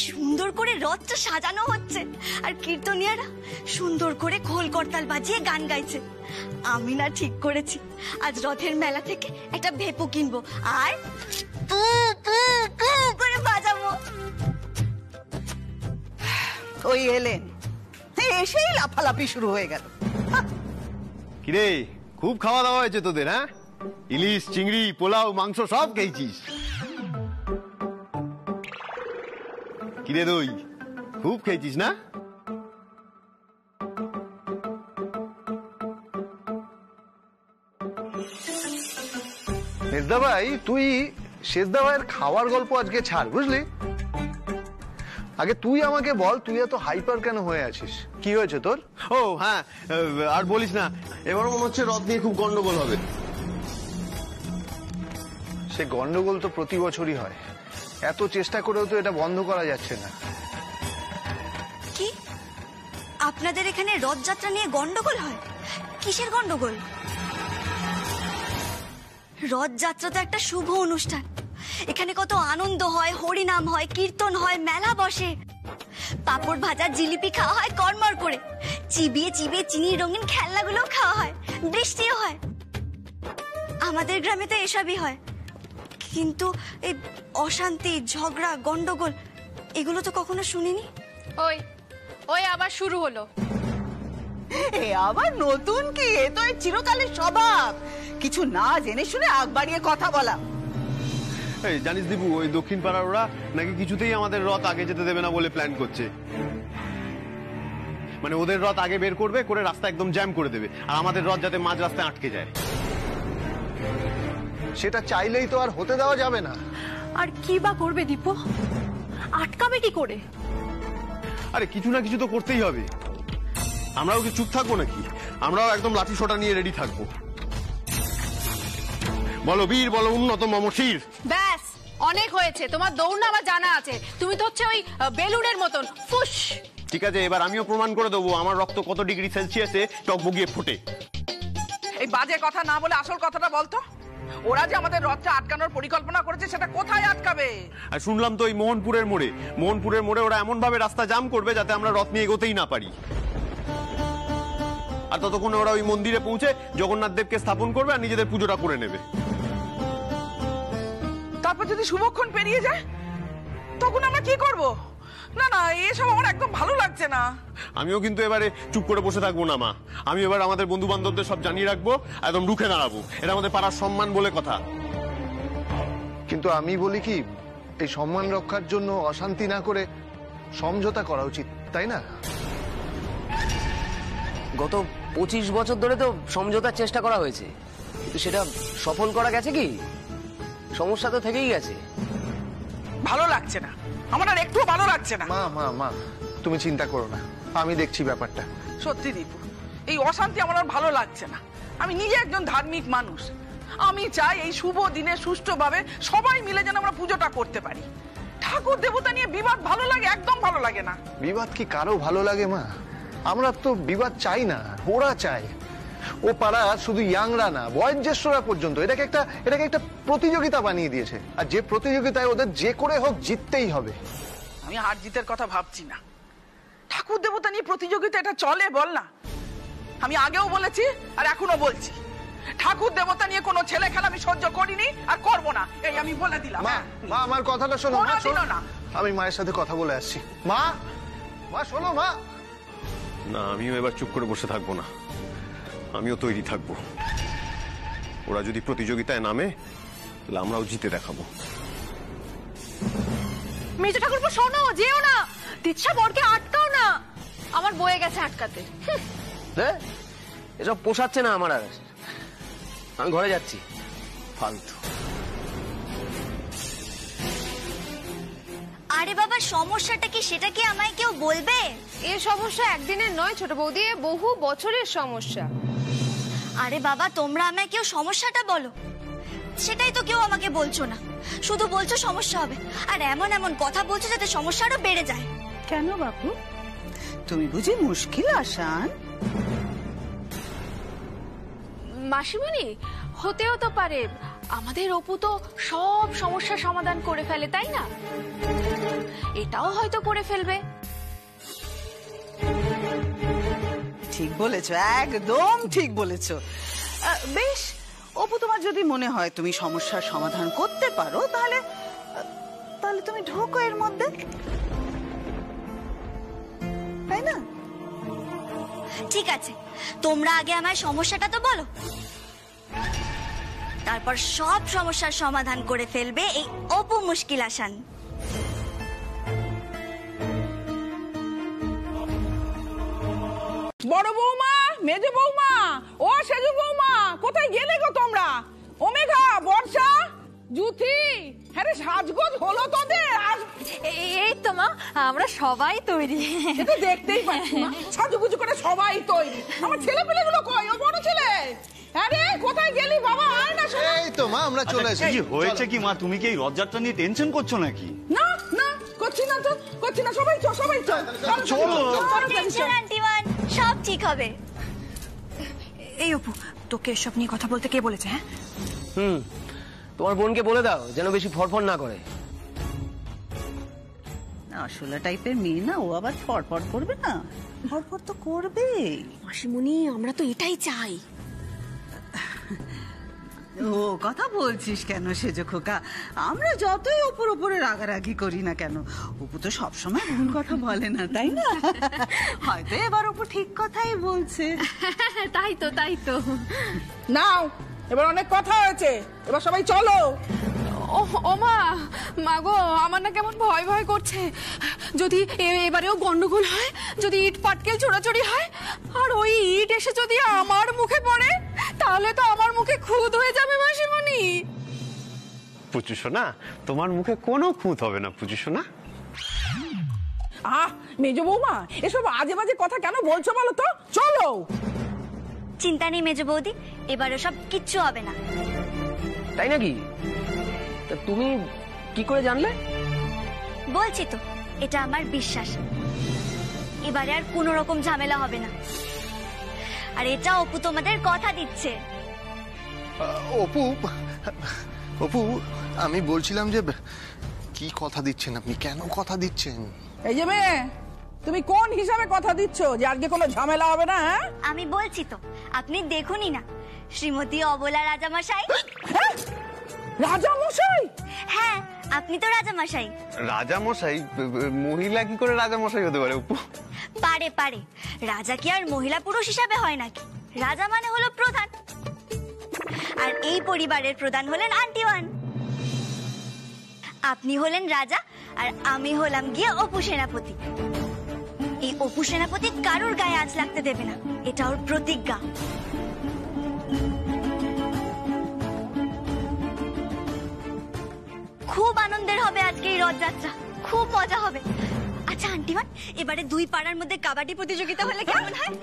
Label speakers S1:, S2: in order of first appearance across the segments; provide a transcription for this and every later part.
S1: সুন্দর করে রথটা সাজানো হচ্ছে আর কীর্তনিয়ারা সুন্দর করে খোল করতাল বাজিয়ে গান গাইছে। আমি না ঠিক করেছি আজ রথের মেলা থেকে একটা ভেপু কিনবো আর পু পু পু করে বাজাবো।
S2: ওই এলেন, এসেই লাফালাফি শুরু হয়ে গেল।
S3: কিরে, খুব খাওয়া দাওয়া হয়েছে তোদের? হ্যাঁ, ইলিশ, চিংড়ি, পোলাও, মাংস সব খেয়েছিস? কিরে দই, খুব খেয়েছিস না?
S4: মেজদা ভাই, তুই শেষদা ভাইয়ের খাওয়ার গল্প আজকে ছাড়, বুঝলি? আগে তুই আমাকে বল, তুই এত হাইপার কেন হয়ে আছিস? কি হয়েছে তোর?
S3: ও হ্যাঁ, আর বলিস না, এবার মনে হচ্ছে রথ নিয়ে খুব গন্ডগোল হবে।
S4: সে গন্ডগোল তো প্রতি বছরই হয়, এত চেষ্টা করেও তো এটা বন্ধ করা যাচ্ছে না।
S1: কি আপনাদের এখানে রথযাত্রা নিয়ে গন্ডগোল হয়? কিসের গন্ডগোল? রথযাত্রা তো একটা শুভ অনুষ্ঠান, এখানে কত আনন্দ হয়, হরিনাম হয়, কীর্তন হয়, মেলা বসে, পাপড় ভাজা জিলিপি খাওয়া হয় কড়মড় করে, চিবিয়ে চিবিয়ে চিনির রঙিন খেলনাগুলো খাওয়া হয়, বৃষ্টিও হয়। আমাদের গ্রামে তো এসবই হয়, কিন্তু এই অশান্তি, ঝগড়া, গন্ডগোল এগুলো তো কখনো শুনিনি।
S5: ওই ওই আবার শুরু হলো।
S2: এ আবার নতুন কি? এ তো চিরকালের স্বভাব, কিছু না জেনে শুনে আগ বাড়িয়ে কথা বলা।
S3: এই জানিস দিবু, ওই দক্ষিণ পাড়ার ওরা নাকি কিছুতেই আমাদের রথ আগে যেতে দেবে না বলে প্ল্যান করছে। মানে ওদের রথ আগে বের করবে, করে রাস্তা একদম জ্যাম করে দেবে, আর আমাদের রথ যাতে মাঝ রাস্তায় আটকে যায়।
S4: সেটা চাইলেই তো আর হতে দেওয়া যাবে না।
S5: আর কি বা করবে দীপু? আটকাবে কি করে?
S3: আরে কিছু না কিছু তো করতেই হবে। আমরাও কি চুপ থাকবো নাকি? আমরাও একদম লাঠি সোটা নিয়ে রেডি থাকবো। বলো বীর, বলো উন্নত মমশির।
S5: ব্যাস, অনেক হয়েছে। তোমার দৌড় না আমার জানা আছে, তুমি তো হচ্ছে ওই বেলুনের মতন ফুস।
S3: ঠিক আছে, এবার আমিও প্রমাণ করে দেবো আমার রক্ত কত ডিগ্রি সেলসিয়াসে টকবগিয়ে ফোটে।
S6: এই বাজে কথা না বলে আসল কথাটা বলতো। ওরা যে আমাদের রথটা আটকানোর পরিকল্পনা করেছে, সেটা কোথায় আটকাবে?
S3: আর শুনলাম তো এই মোহনপুরের মোড়ে ওরা এমন ভাবে রাস্তা জাম করবে যাতে আমরা রথ নিয়ে এগোতেই না পারি। আর ততক্ষণে ওরা ওই মন্দিরে পৌঁছে জগন্নাথ দেবকে স্থাপন করবে আর নিজেদের পুজোটা করে নেবে।
S6: তারপর যদি শুভক্ষণ পেরিয়ে যায়, তখন আমরা কি করব? না না, এসব আমার একদম ভালো লাগছে না।
S3: আমিও কিন্তু এবারে চুপ করে বসে থাকবো না মা। আমি এবার আমাদের বন্ধু বান্ধবদের সব জানিয়ে রাখবো, একদম রুখে দাঁড়াবো। এটা আমাদের পাড়ার সম্মান বলে কথা।
S4: কিন্তু আমি বলি কি, এই সম্মান রক্ষার জন্য অশান্তি না করে সমঝোতা করা উচিত, তাই না?
S7: গত 25 বছর ধরে তো সমঝোতার চেষ্টা করা হয়েছে, কিন্তু সেটা সফল করা গেছে কি? সমস্যা তো থেকেই গেছে।
S6: ভালো লাগছে না, আমার আর একটু ভালো লাগছে না।
S4: মা মা মা, তুমি চিন্তা করো না, আমি দেখছি ব্যাপারটা।
S6: সত্যি দীপু, এই অশান্তি আমার আর ভালো লাগছে না। আমি নিজে একজন ধার্মিক মানুষ, আমি চাই এই শুভ দিনে সুষ্ঠুভাবে সবাই মিলে যেন আমরা পুজোটা করতে পারি। ঠাকুর দেবতা নিয়ে বিবাদ ভালো লাগে? একদম ভালো লাগে না।
S4: বিবাদ কি কারো ভালো লাগে মা? আমরা তো বিবাদ চাই না, ওরা চায়। ও পাড়া শুধু ইয়াংরা না, বয়োজ্যেষ্ঠরা পর্যন্ত এটাকে একটা প্রতিযোগিতা বানিয়ে দিয়েছে, আর যে প্রতিযোগিতায় ওদের যে করে হোক জিততেই হবে।
S6: আমি হার জিতের কথা ভাবছি না। ঠাকুর দেবতা নিয়ে প্রতিযোগিতা এটা চলে বল না? আমি আগেও বলেছি আর এখনো বলছি, ঠাকুর দেবতা নিয়ে কোনো ছেলে খেলা আমি সহ্য করিনি আর করবো না, এই আমি বলে দিলাম।
S4: মা মা, আমার কথাটা শোনো। মা শোনো না, আমি মায়ের সাথে কথা বলে আসছি। মা মা শোনো মা।
S3: না, আমিও এবার চুপ করে বসে থাকবো না, আমিও তৈরি থাকবো। ওরা যদি প্রতিযোগিতায় নামে তাহলে আমরাও জিতে দেখাবো।
S5: মেজো ঠাকুরপো শোনো, যেও না, দিচ্ছা বরকে আটকাও না। আমার বয়ে গেছে আটকাতে।
S7: এসব পোষাচ্ছে না আমার, আর আমি ঘরে যাচ্ছি। ফালতু।
S1: আরে বাবা, সমস্যাটা কি সেটা কি আমায় কেউ বলবে?
S5: এ সমস্যা একদিনের নয় ছোট বৌদি, বহু বছরের সমস্যা।
S1: আরে বাবা, তোমরা আমায় কেউ সমস্যাটা বলো, সেটাই তো কেউ আমাকে বলছো না। শুধু বলছো সমস্যা হবে, আর এমন এমন কথা বলছো যাতে সমস্যা আরো বেড়ে যায়।
S2: কেন বাবু, তুমি বুঝি মুশকিল আসান?
S5: মাসিমণি, হতেও তো পারে। আমাদের অপু তো সব সমস্যার সমাধান করে ফেলে, তাই না? এটাও হয়তো করে ফেলবে।
S2: ঠিক বলেছো, একদম ঠিক বলেছো। বেশ, অপু তোমার যদি মনে হয় তুমি সমস্যার সমাধান করতে পারো, তাহলে তাহলে তুমি ঢোকো এর মধ্যে, তাই না?
S1: ঠিক আছে, তোমরা আগে আমার সমস্যাটা তো বলো, তারপর সব সমস্যার সমাধান করে ফেলবে এই অপু মুশকিল আসান।
S6: বড় বৌমা, মেজ বৌমা, ও সেজু বৌমা, কোথায় গেলে গো তোমরা? ওমেঘা, বর্ষা, জুথি, হ্যাঁ রে, সাজগোজ হলো তোদের?
S5: এই তো মা, আমরা সবাই তৈরি।
S6: এটা দেখতেই পাচ্ছি মা, সাজুগুজু করে সবাই তৈরি। আমার ছেলে পেলেগুলো কই? ও বড় ছেলে, হ্যাঁ রে, কোথায় গেলি বাবা? আয় না শোনা।
S4: এই তো মা, আমরা চলে
S8: আচ্ছা,
S4: এসেছি।
S8: কি হয়েছে কি মা? তুমি কি এই রথযাত্রা নিয়ে টেনশন করছো নাকি?
S6: না না, করছি না তো, করছি না। সবাই চল, সবাই চল।
S4: চলো।
S1: টেনশন আন্টি ওয়ান, সব ঠিক হবে।
S5: এই অপু, তোকে এসব নিয়ে কথা বলতে কে বলেছে? হ্যাঁ,
S7: তোমার বোনকে বলে দাও যেন বেশি ফরফর না করে।
S2: আসলে টাইপের মেয়ে না, ও আবার ফটফট করবে না? ফটফট তো করবে।
S5: মাসিমণি, আমরা তো এটাই চাই।
S2: ও কথা বলছিস কেন সেজো খোকা? আমরা যতই ওপর ওপরে রাগারাগি করি না কেন, অপু তো সবসময় ভুল কথা বলে না, তাই না? হয়তো এবার অপু ঠিক কথাই বলছে।
S5: তাই তো, তাই তো।
S6: নাও, এবার অনেক কথা হয়েছে, এবার সবাই চলো।
S5: ও মা, মাগো, আমার না কেমন ভয় ভয় করছে। যদি এবারেও গন্ডগোল হয়, যদি ইট পাটকেল ছোড়াছড়ি হয়, আর ওই ইট এসে যদি আমার মুখে পড়ে, তাহলে তো আমার মুখে খুঁত হয়ে যাবে মাসিমণি।
S3: পুচু সোনা, তোমার মুখে কোনো খুঁত হবে না পুচু সোনা।
S6: মেজ বৌমা, এসব আজে বাজে কথা কেন বলছো বলো তো? চলো।
S1: চিন্তা নেই মেজ বৌদি, এবারে সব কিচ্ছু হবে না।
S7: তাই নাকি? তা তুমি কি করে জানলে?
S1: বলছি তো, এটা আমার বিশ্বাস। এবারে আর কোনো রকম ঝামেলা হবে না। আর এটা অপু তোমাদের কথা দিচ্ছে।
S4: অপু, অপু, আমি বলছিলাম যে কি কথা দিচ্ছেন আপনি? কেন কথা দিচ্ছেন?
S6: এই যে মেয়ে, তুমি কোন হিসাবে কথা দিচ্ছ যে আজকে কোনো ঝামেলা হবে না? হ্যাঁ,
S1: আমি বলছি তো, আপনি দেখুনই না, শ্রীমতী অবলা রাজামশাই।
S6: রাজা মশাই?
S1: হ্যাঁ, আপনি তো রাজামশাই।
S3: রাজামশাই? মহিলা কি করে রাজামশাই হতে পারে অপু?
S1: পারে পারে, রাজা কি আর মহিলা পুরুষ হিসাবে হয় নাকি? রাজা মানে হলো প্রধান, আর এই পরিবারের প্রধান হলেন আন্টি ওয়ান। আপনি হলেন রাজা, আর আমি হলাম গিয়ে অপু সেনাপতি। এই অপু সেনাপতি কারোর গায়ে আঁচ লাগতে দেবে না, এটা ওর প্রতিজ্ঞা। খুব আনন্দের হবে আজকে এই রথযাত্রা, খুব মজা হবে। আচ্ছা আন্টিমান, এবারে দুই পাড়ার মধ্যে কাবাডি প্রতিযোগিতা হলে কেমন হয়?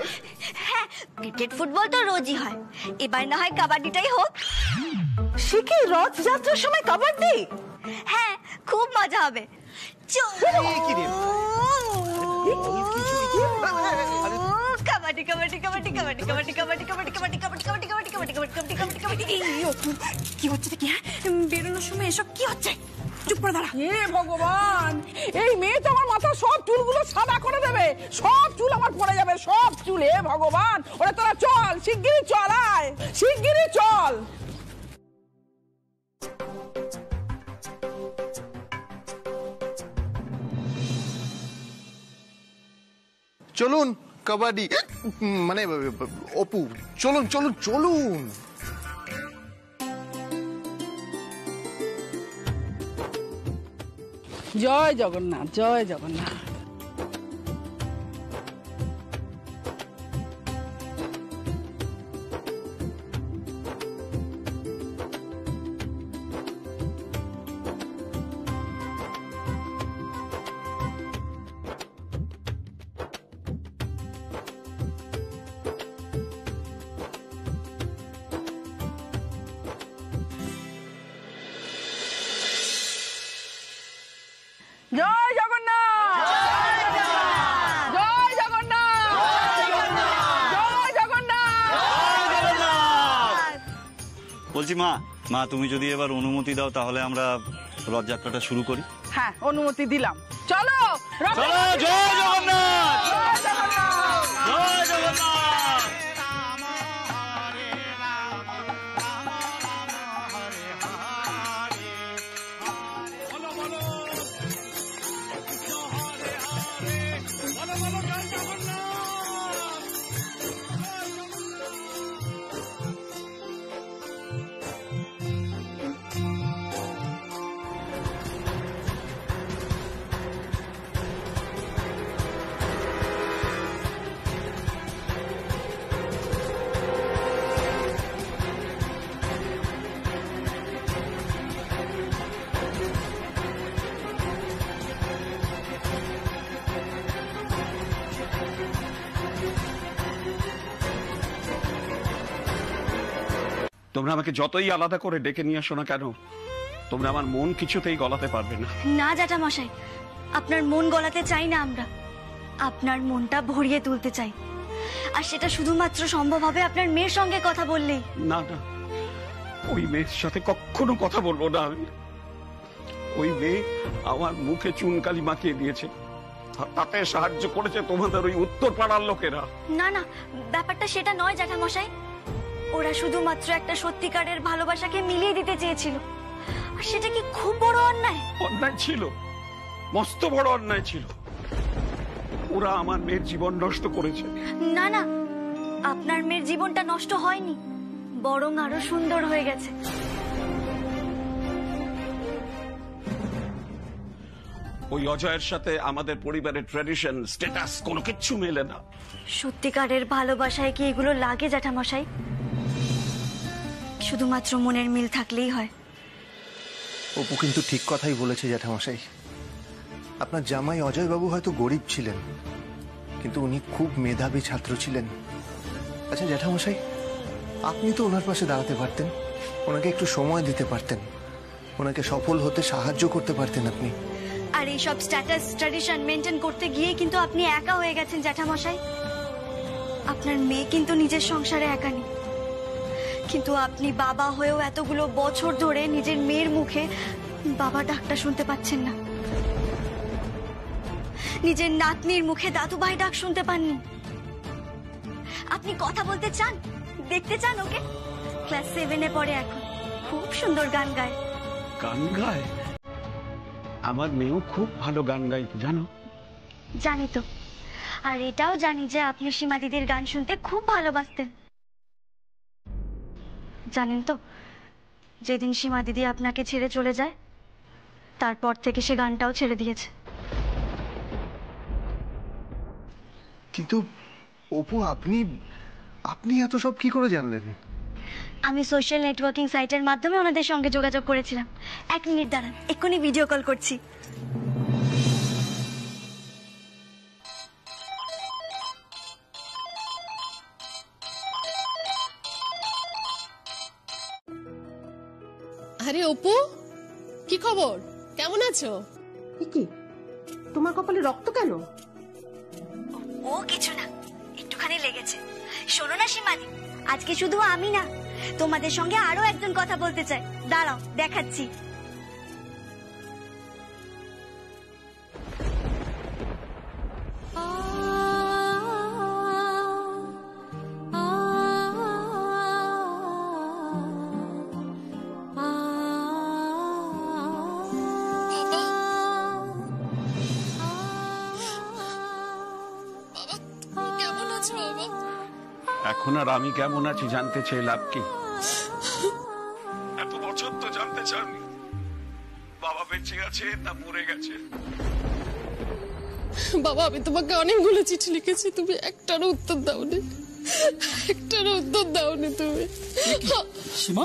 S1: হ্যাঁ, ক্রিকেট ফুটবল তো রোজই হয়, এবার না হয় কাবাডিটাই হোক।
S2: সে কি রথযাত্রার সময় কাবাডি?
S1: হ্যাঁ, খুব মজা হবে। কাবাডি কাবাডি কাবাডি কাবাডি কাবাডি কাবাডি কাবাডি কাবাডি কাবাডি কাবাডি কাবাডি কাবাডি কাবাডি কাবাডি কাবাডি।
S5: কি হচ্ছে কি? হ্যাঁ, বেরোনোর সময় এসব কি হচ্ছে? চুপ করে দাঁড়া।
S6: হে ভগবান, এই মেয়ে তো আমার মাথার সব চুলগুলো সাদা করে দেবে। সব চুল আমার পড়ে যাবে, সব চুল। হে ভগবান, ওরে তোরা চল, শিগগিরই চল, আয় শিগগিরই চল।
S4: চলুন কাবাডি, মানে অপু, চলুন চলুন চলুন।
S6: জয় জগন্নাথ, জয় জগন্নাথ। জয় জগন্নাথ, জয় জগন্নাথ, জয় জগন্নাথ।
S8: বলছি মা, মা তুমি যদি এবার অনুমতি দাও তাহলে আমরা রথযাত্রাটা শুরু করি।
S6: হ্যাঁ, অনুমতি দিলাম। চলো
S8: চলো, জয় জগন্নাথ,
S6: জয় জগন্নাথ।
S8: জয় জগন্নাথ।
S9: তোমরা আমাকে যতই আলাদা করে ডেকে নিয়ে আসো না কেন, তোমরা আমার মন কিছুতেই গলাতে পারবে না।
S1: না জ্যাঠামশাই, আপনার মন গলাতে চাই না আমরা, আপনার মনটা ভরিয়ে তুলতে চাই। আর সেটা শুধুমাত্র সম্ভব হবে আপনার মেয়ের সঙ্গে কথা বললেই।
S9: না না, ওই মেয়ের সাথে কখনো কথা বলবো না আমি। ওই মেয়ে আমার মুখে চুনকালি মাখিয়ে দিয়েছে, আর তাতে সাহায্য করেছে তোমাদের ওই উত্তর পাড়ার লোকেরা।
S1: না না, ব্যাপারটা সেটা নয় জ্যাঠামশাই। ওরা শুধুমাত্র একটা সত্যিকারের ভালোবাসাকে মিলিয়ে দিতে চেয়েছিল, আর সেটা কি খুব বড় অন্যায়?
S9: অন্যায় ছিল, মস্ত বড় অন্যায় ছিল। ওরা আমার মেয়ের জীবন নষ্ট করেছে।
S1: না না, আপনার মেয়ের জীবনটা নষ্ট হয়নি, বরং আরো সুন্দর হয়ে গেছে।
S9: ওই অজয়ের সাথে আমাদের পরিবারের ট্র্যাডিশন, স্ট্যাটাস কোনো কিচ্ছু মেলে না।
S1: সত্যিকারের ভালোবাসায় কি এগুলো লাগে জ্যাঠামশাই? শুধুমাত্র মনের মিল থাকলেই হয়।
S4: অপু কিন্তু ঠিক কথাই বলেছে জ্যাঠামশাই। আপনার জামাই অজয়বাবু হয়তো গরিব ছিলেন, কিন্তু উনি খুব মেধাবী ছাত্র ছিলেন। আচ্ছা জ্যাঠামশাই, আপনি তো ওনার পাশে দাঁড়াতে পারতেন, ওনাকে একটু সময় দিতে পারতেন, ওনাকে সফল হতে সাহায্য করতে পারতেন আপনি।
S1: আর এইসব স্ট্যাটাস ট্র্যাডিশন মেনটেন করতে গিয়ে কিন্তু আপনি একা হয়ে গেছেন জ্যাঠামশাই। আপনার মেয়ে কিন্তু নিজের সংসারে একা নেই, কিন্তু আপনি বাবা হয়েও এতগুলো বছর ধরে নিজের মেয়ের মুখে বাবা ডাকটা শুনতে পাচ্ছেন না, নিজের নাতনির মুখে দাদু ভাই ডাক শুনতে পাননি। আপনি কথা বলতে চান, দেখতে চান ওকে? ক্লাস 7-এ পড়ে এখন, খুব সুন্দর গান গায়।
S9: গান গায়? আমার মেয়েও খুব ভালো গান গায়, জানো?
S1: জানি তো, আর এটাও জানি যে আপনি সীমা দিদির গান শুনতে খুব ভালোবাসতেন। জানেন তো, যেদিন সীমা দিদি আপনাকে ছেড়ে চলে যায়, তারপর থেকে সে গানটাও ছেড়ে দিয়েছে।
S4: কিন্তু অপু, আপনি এত সব কি করে জানলেন?
S1: আমি সোশ্যাল নেটওয়ার্কিং সাইটের মাধ্যমে ওনাদের সঙ্গে যোগাযোগ করেছিলাম। 1 মিনিট দাঁড়ান, এক্ষুনি ভিডিও কল করছি।
S5: আরে অপু, কি খবর? কেমন আছো?
S10: কি তোমার কপালে রক্ত কেন?
S1: ও কিছু না, একটুখানি লেগেছে। শোনো না সীমাদি, আজকে শুধু আমি না, তোমাদের সঙ্গে আরো একজন কথা বলতে চাই। দাঁড়াও, দেখাচ্ছি।
S9: এখন আর আমি কেমন আছি জানতে চেয়ে লাভ কি? এত বছর তো জানতে চাননি বাবা বেঁচে আছে না মরে গেছে।
S5: বাবা, আমি তোমাকে অনেকগুলো চিঠি লিখেছি, তুমি একটারও উত্তর দাওনি, একটারও উত্তর দাওনি তুমি।
S11: সীমা,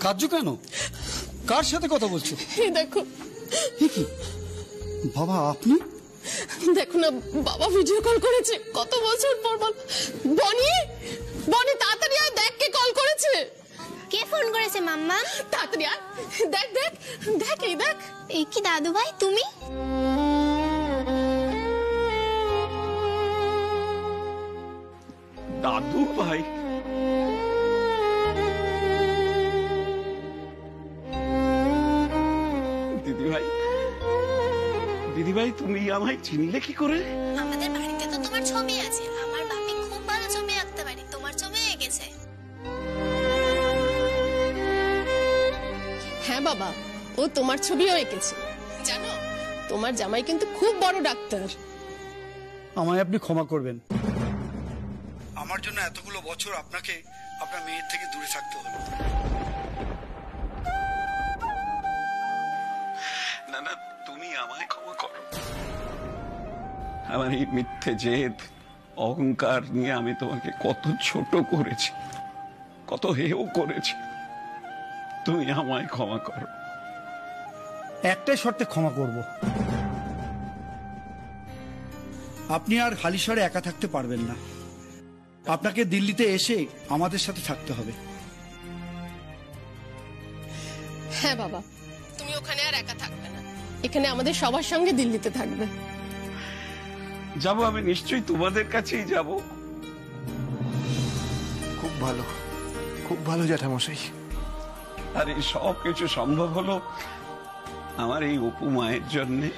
S11: কার্য কেন? কার সাথে কথা বলছো?
S5: এই দেখো।
S11: কি বাবা, আপনি?
S5: দেখো না, বাবা ভিডিও কল করেছে, কত বছর পর। বনি, বনি তাড়াতাড়ি আয়, দেখ কে কল করেছে।
S12: কে ফোন করেছে মাম্মা?
S5: তাড়াতাড়ি আয়, দেখ দেখ দেখ, এই দেখ।
S12: এই কি দাদু ভাই তুমি?
S9: দাদু ভাই? দিদিভাই। দিদিভাই, তুমি আমায় চিনলে কি করে?
S12: আমাদের বাড়িতে তো তোমার ছবি আছে। আমার বাপি খুব ভালো ছবি আঁকতে পারে, তোমার ছবি এঁকেছে।
S13: হ্যাঁ বাবা, ও তোমার ছবিও এঁকেছে। জানো, তোমার জামাই কিন্তু খুব বড় ডাক্তার।
S11: আমায় আপনি ক্ষমা করবেন, আমার জন্য এতগুলো বছর আপনাকে আপনার মেয়ের থেকে দূরে থাকতে হলো।
S9: না না, তুমি আমায় ক্ষমা করো। আমার এই মিথ্যে জেদ, অহংকার নিয়ে আমি তোমাকে কত ছোট করেছি, কত হেয় করেছি। তুমি আমায় ক্ষমা করো।
S11: একটাই শর্তে ক্ষমা করব, আপনি আর হালিশহরে একা থাকতে পারবেন না। আপনাকে দিল্লিতে এসে আমাদের সাথে থাকতে হবে।
S13: হ্যাঁ বাবা, তুমি ওখানে আর একা থাকবে না, এখানে আমাদের সবার সঙ্গে দিল্লিতে থাকবে।
S9: যাব, আমি নিশ্চয়ই তোমাদের কাছেই যাব।
S4: খুব ভালো, খুব ভালো জ্যাঠামশাই।
S9: আর এই সব কিছু সম্ভব হলো আমার এই অপু মায়ের জন্যে।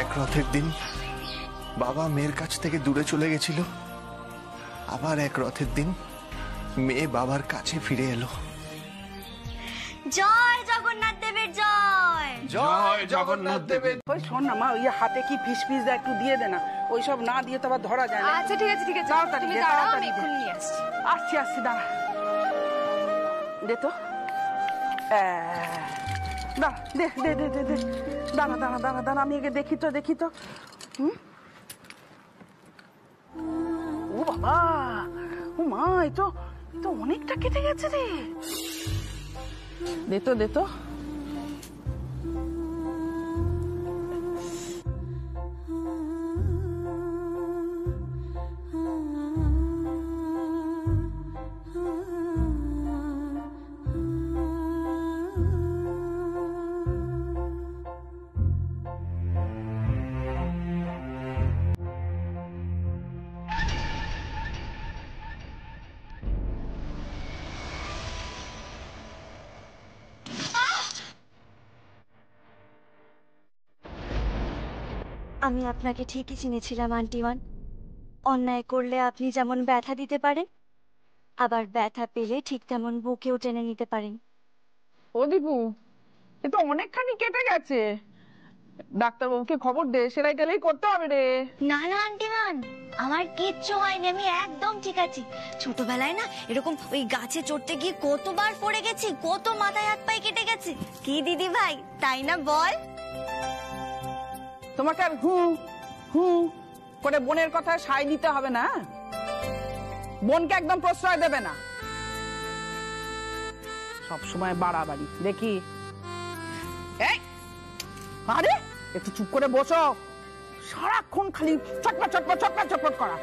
S4: এক রথের দিন বাবা মেয়ের কাছ থেকে দূরে চলে গেছিল, আবার এক রথের দিন মেয়ে বাবার কাছে ফিরে এলো।
S1: জয় জগন্নাথ দেবের জয়।
S9: জয় জগন্নাথ দেবের।
S6: ওই শোন না মা, ওই হাতে কি ফিস ফিস একটু দিয়ে দে না, ওইসব না দিয়ে তো আবার ধরা যায় না।
S5: আচ্ছা ঠিক আছে ঠিক আছে,
S6: তাড়াতাড়ি
S5: তুমি
S6: দে,
S5: দাঁড়াও,
S6: তাড়াতাড়ি
S5: আমি
S6: দে।
S5: এক্ষুনি নিয়ে আসছি।
S6: আসছি আসছি, দাঁড়া দে তো। দাঁড়া, দে দে দে দে দে, দাঁড়া দাঁড়া দাঁড়া দাঁড়া, আমি একে দেখি তো দেখি তো। ও বাবা, ও মা, এ তো অনেকটা কেটে গেছে রে। দে তো দে তো।
S1: আমি আপনাকে ঠিকই চিনেছিলাম আন্টিওয়ান। অন্যায় করলে আপনি যেমন ব্যথা দিতে পারেন, আবার ব্যথা পেলে ঠিক তেমন বুকেও টেনে নিতে পারেন।
S6: ও দীপু, এ তো অনেকখানি কেটে গেছে। ডাক্তারবাবুকে খবর দে, সেলাই টেলাই করতে হবে রে।
S1: না না আন্টিওয়ান, আমার কিচ্ছু হয়নি, আমি একদম ঠিক আছি। ছোটবেলায় না এরকম ওই গাছে চড়তে গিয়ে কতবার পড়ে গেছি, কত মাথায় হাত পায়ে কেটে গেছে। কি দিদি ভাই, তাই না বল?
S6: তোমাকে আর হু হু করে বোনের কথা সায় দিতে হবে না। বোনকে একদম প্রশ্রয় দেবে না, সব সময় বাড়াবাড়ি দেখি। এই আরে একটু চুপ করে বসো, সারাক্ষণ খালি চটপট চটপট চটপট চটপট করা।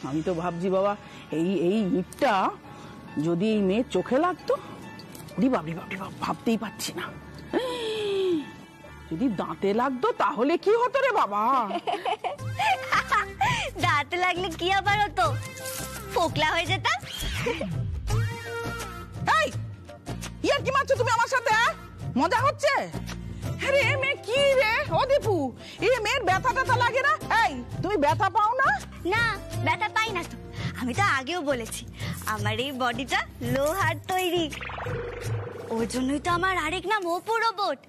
S6: আমি তো ভাবছি বাবা, এই ইটটা যদি এই মেয়ের চোখে লাগতো, ভাবতেই পারছি না। যদি দাঁতে লাগতো তাহলে কি হতো রে বাবা?
S1: দাঁতে লাগলে কি আবার হতো? ফোকলা হয়ে যেতাম।
S6: এই ইয়ার কি মারছো তুমি আমার সাথে? মজা হচ্ছে? আরে এ মেয়ে কি রে? ও দীপু, এ মেয়ের ব্যথা ট্যাথা লাগে না? এই তুমি ব্যথা পাও না?
S1: না, ব্যথা পাই না তো। আমি তো আগেও বলেছি, আমার এই বডিটা লোহার তৈরি। ওই জন্যই তো আমার আরেক নাম অপু রোবট।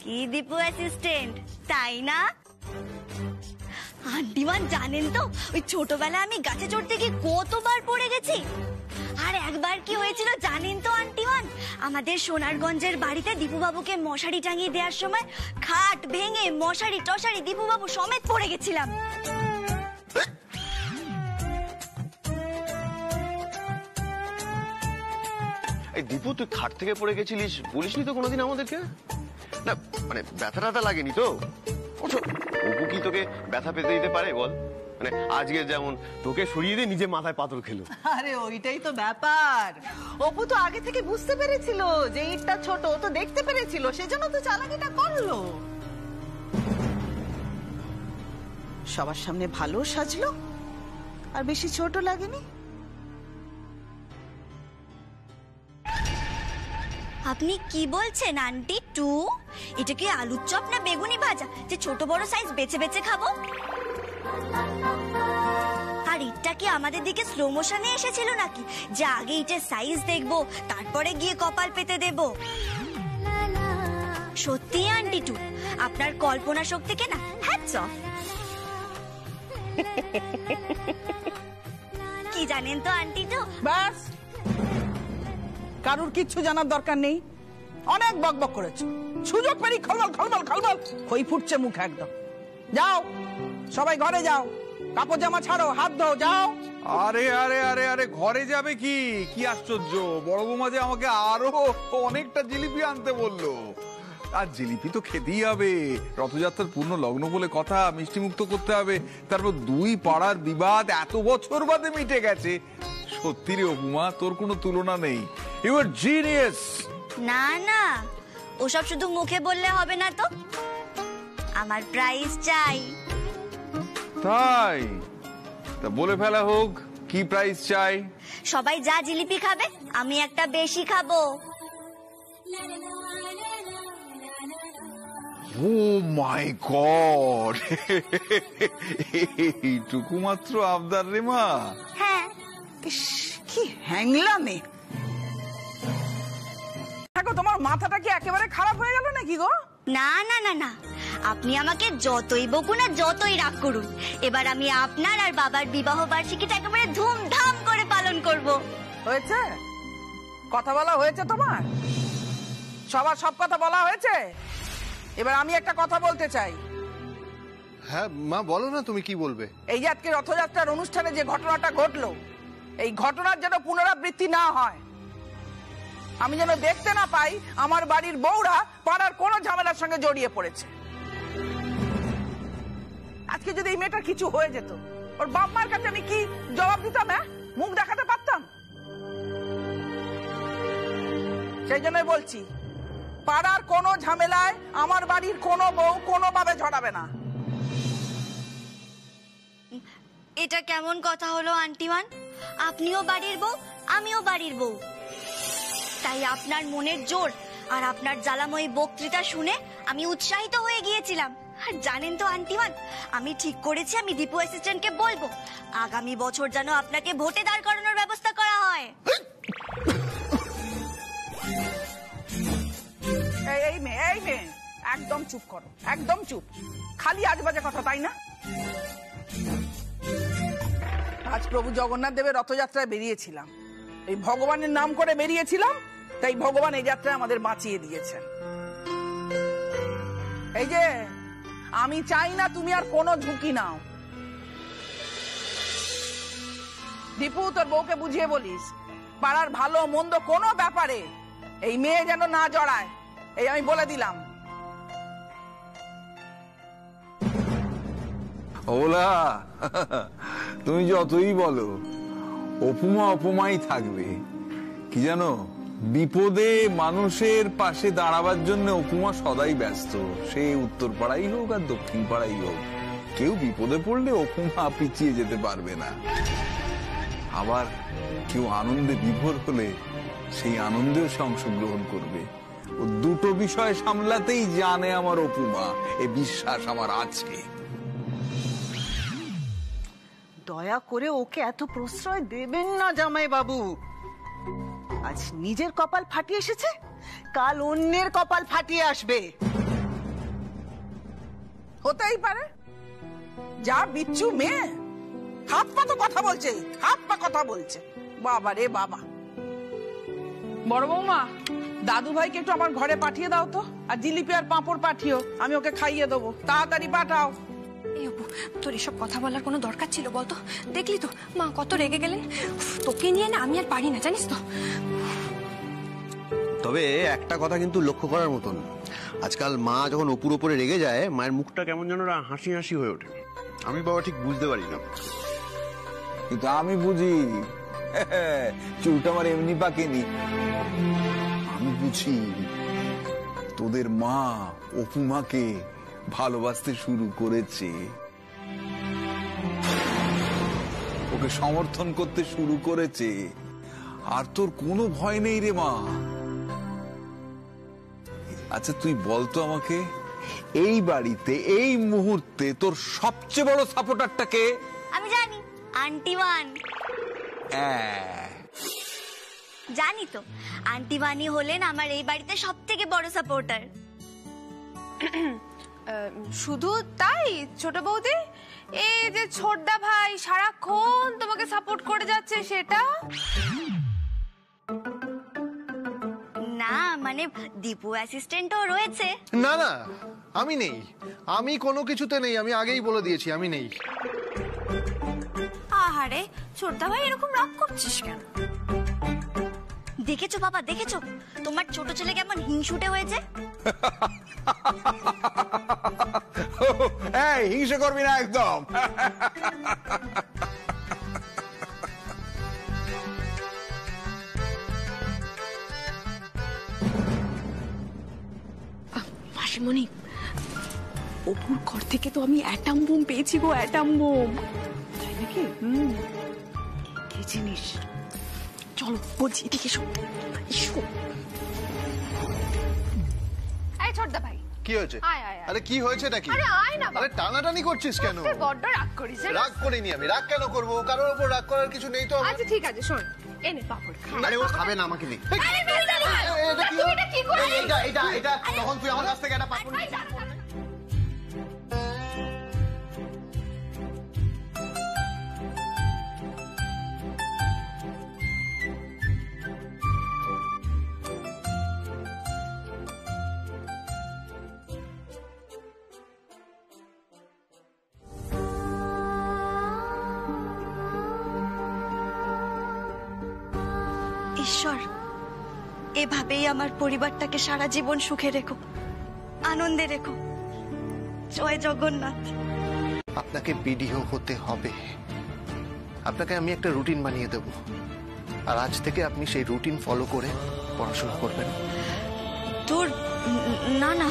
S1: কি দীপু অ্যাসিস্ট্যান্ট, তাই না? আন্টিমান জানেন তো, ওই ছোটবেলায় আমি গাছে চড়তে গিয়ে কতবার পড়ে গেছি। আর একবার কি হয়েছিল জানেন তো আন্টিমান? আমাদের সোনারগঞ্জের বাড়িতে দীপুবাবুকে মশারি টাঙিয়ে দেওয়ার সময় খাট ভেঙে মশারি টশারি দীপুবাবু সমেত পড়ে গেছিলাম।
S3: এই দীপু, তুই খাট থেকে পড়ে গেছিলিস, বলিসনি তো কোনোদিন আমাদেরকে? না মানে ব্যথা ট্যাথা লাগেনি তো? অপু কি তোকে ব্যথা পেতে দিতে পারে বল? মানে আজকে যেমন তোকে সরিয়ে দিয়ে নিজে মাথায় পাথর খেলো।
S2: আরে ওইটাই তো ব্যাপার। অপু তো আগে থেকে বুঝতে পেরেছিল যে ইটটা ছোট, তো দেখতে পেরেছিল, সেজন্য তো চালাকিটা করলো। সবার সামনে ভালো সাজলো, আর বেশি ছোট লাগেনি।
S1: আপনি কি বলছেন আন্টি? টু এটা কি আলুর চপ না বেগুনি ভাজা যে ছোট বড় সাইজ বেছে বেছে খাবো? আর এটা কি আমাদের দিকে স্লো মোশনে এসেছিল নাকি যে আগে ইটের সাইজ দেখবো তারপরে গিয়ে কপাল পেতে দেব? সত্যি আন্টি টু, আপনার কল্পনা শক্তিকে না হ্যাটস অফ। কি জানেন তো আন্টি টু?
S6: ব্যাস, কারুর কিচ্ছু জানার দরকার নেই। অনেক বকবক করেছো, সুযোগ পেরি খলবল খলবল খলবল খই ফুটছে মুখ একদম। যাও সবাই ঘরে যাও, কাপড় জামা ছাড়ো, হাত ধো, যাও।
S14: আরে আরে আরে আরে ঘরে যাবে কি? কি আশ্চর্য, বড় বৌমা যে আমাকে আরো অনেকটা জিলিপি আনতে বললো। আর জিলিপি তো খেতেই হবে, রথযাত্রার পূর্ণ লগ্ন বলে কথা, মিষ্টি মুক্ত করতে হবে। তারপর দুই পাড়ার বিবাদ এত বছর বাদে মিটে গেছে। সত্যি রে অপুমা, তোর কোনো তুলনা নেই। You are genius.
S1: না না, ওসব শুধু মুখে বললে হবে না তো, আমার প্রাইজ চাই।
S14: তাই? তা বলে ফেলা হোক, কি প্রাইস চাই?
S1: সবাই যা জিলিপি খাবে আমি একটা বেশি খাবো।
S14: ও মাই গড, এইটুকু মাত্র আবদার রে মা?
S1: হ্যাঁ।
S6: কি হ্যাংলামে! দেখো তোমার মাথাটা কি একেবারে খারাপ হয়ে গেল নাকি গো?
S1: না না না না, আপনি আমাকে যতই বকুন আর যতই রাগ করুন, এবার আমি আপনার আর বাবার বিবাহ বার্ষিকীটা একেবারে ধুমধাম করে পালন করব।
S6: হয়েছে? কথা বলা হয়েছে তোমার? সবার সব কথা বলা হয়েছে? এবার আমি একটা কথা বলতে চাই।
S4: হ্যাঁ মা, বলো না তুমি কি বলবে।
S6: এই যে আজকে রথযাত্রার অনুষ্ঠানে যে ঘটনাটা ঘটলো, এই ঘটনার যেন পুনরাবৃত্তি না হয়। আমি যেন দেখতে না পাই আমার বাড়ির বউরা পাড়ার কোনো ঝামেলার সঙ্গে জড়িয়ে পড়েছে। আজকে যদি এই মেয়েটার কিছু হয়ে যেত, ওর বাপ মার কাছে আমি কি জবাব দিতাম? হ্যাঁ, মুখ দেখাতে পারতাম? সেই জন্যই বলছি, পাড়ার কোনো ঝামেলায় আমার বাড়ির কোনো বউ কোনোভাবে জড়াবে না।
S1: এটা কেমন কথা হলো আন্টিমান? আপনিও বাড়ির বউ, আমিও বাড়ির বউ, তাই আপনার মনের জোর আর আপনার জ্বালাময়ী বক্তৃতা শুনে আমি উৎসাহিত হয়ে গিয়েছিলাম। আর জানেন তো আন্টিমান, আমি ঠিক করেছি আমি দীপু অ্যাসিস্ট্যান্টকে বলবো আগামী বছর যেন আপনাকে ভোটে দাঁড় করানোর ব্যবস্থা করা হয়।
S6: এই মেয়ে একদম চুপ করো, একদম চুপ। খালি আজবাজে কথা, তাই না? আজ প্রভু জগন্নাথ দেবের রথযাত্রায় বেরিয়েছিলাম, এই ভগবানের নাম করে বেরিয়েছিলাম, তাই ভগবান এই যাত্রায় আমাদের বাঁচিয়ে দিয়েছেন। এই যে আমি চাই না তুমি আর কোনো ঝুঁকি নাও। দীপু, তোর বউকে বুঝিয়ে বলিস, পাড়ার ভালো মন্দ কোনো ব্যাপারে এই মেয়ে যেন না জড়ায়, এই আমি বলে দিলাম।
S14: ওলা, তুমি যতই বলো অপুমা অপুমাই থাকবে। কি জানো, বিপদে মানুষের পাশে দাঁড়াবার জন্য অপুমা সদাই ব্যস্ত। সে উত্তর পাড়াই হোক আর দক্ষিণ পাড়াই হোক, কেউ বিপদে পড়লে অপুমা পিছিয়ে যেতে পারবে না। আবার কেউ আনন্দে বিভোর হলে সেই আনন্দেও সে অংশগ্রহণ করবে। ও দুটো বিষয় সামলাতেই জানে আমার অপুমা, এ বিশ্বাস আমার আছে।
S2: দয়া করে ওকে এত প্রশ্রয় দেবেন না জামাই বাবু। আজ নিজের কপাল ফাটিয়ে এসেছে, কাল অন্যের কপাল ফাটিয়ে আসবে।
S6: হতেই পারে, যা বিচ্ছু মেয়ে, হাত পা তো কথা বলছে, হাত পা কথা বলছে। বাবা রে বাবা। বড় বৌমা, দাদু ভাইকে একটু আমার ঘরে পাঠিয়ে দাও তো, আর জিলিপি আর পাঁপড় পাঠিও, আমি ওকে খাইয়ে দেবো। তাড়াতাড়ি পাঠাও।
S5: এই অপু, তোর এসব কথা বলার কোনো দরকার ছিল বলতো? দেখলি তো মা কত রেগে গেলেন। তোকে নিয়ে না আমি আর পারি না, জানিস তো।
S3: তবে একটা কথা কিন্তু লক্ষ্য করার মতন, আজকাল মা যখন অপুর ওপরে রেগে যায়, মায়ের মুখটা কেমন যেন হাসি হাসি হয়ে ওঠে। আমি বাবা ঠিক বুঝতে পারি না,
S14: কিন্তু আমি বুঝি। চুলটা আমার এমনি পাকেনি, আমি বুঝি তোদের মা অপুমাকে ভালোবাসতে শুরু করেছে। ওকে সমর্থন করতে শুরু করেছে, আর তোর কোনো ভয় নেই রে মা। আচ্ছা তুই বলতো আমাকে, এই বাড়িতে এই মুহূর্তে তোর সবচেয়ে বড় সাপোর্টারটা কে?
S1: আমি জানি, আন্টি ওয়ান। জানি তো, আন্টি ওয়ানই হলেন আমার এই বাড়িতে সব থেকে বড় সাপোর্টার।
S5: শুধু তাই ছোট বৌদি, এই যে ছোটদা ভাই সারাক্ষণ তোমাকে সাপোর্ট করে যাচ্ছে সেটা?
S1: না মানে দীপু অ্যাসিস্ট্যান্টও রয়েছে।
S4: না না, আমি নেই, আমি কোনো কিছুতে নেই, আমি আগেই বলে দিয়েছি আমি নেই।
S1: আহারে ছোটদা ভাই এরকম রাগ করছিস কেন? দেখেছো বাবা, দেখেছো তোমার ছোট ছেলে কেমন হিংসুটে হয়েছে?
S14: হিংসা করবি না একদম।
S5: মাসিমণি, অপুর ঘর থেকে তো আমি অ্যাটম বোম পেয়েছি গো, অ্যাটম বোম।
S2: তাই নাকি? কি জিনিস?
S5: চলো বলছি, এদিকে এসো। এই ছোটদা ভাই,
S4: কি হয়েছে?
S5: আয় আয় আয়।
S4: আরে কি হয়েছে নাকি?
S5: আরে আয় না।
S4: আরে টানাটানি করছিস কেন?
S5: বড্ড রাগ করিস।
S4: রাগ করিনি আমি, রাগ কেন করবো? কারোর উপর রাগ করার কিছু নেই তো।
S5: আচ্ছা ঠিক আছে, শোন, এনে পাপড় খা।
S4: আরে ও খাবে না, আমাকে দে।
S5: আরে বেলদানি ভাই, তুমি এটা কি করলে?
S4: এটা তখন তুই আমার কাছ থেকে একটা পাপড় নিয়ে
S1: ঈশ্বর, এভাবেই আমার পরিবারটাকে সারা জীবন সুখে রেখো, আনন্দে রেখো। জয় জগন্নাথ।
S4: আপনাকে বিডিও হতে হবে, আপনাকে আমি একটা রুটিন বানিয়ে দেব, আর আজ থেকে আপনি সেই রুটিন ফলো করে পড়াশোনা করবেন।
S1: তোর না না,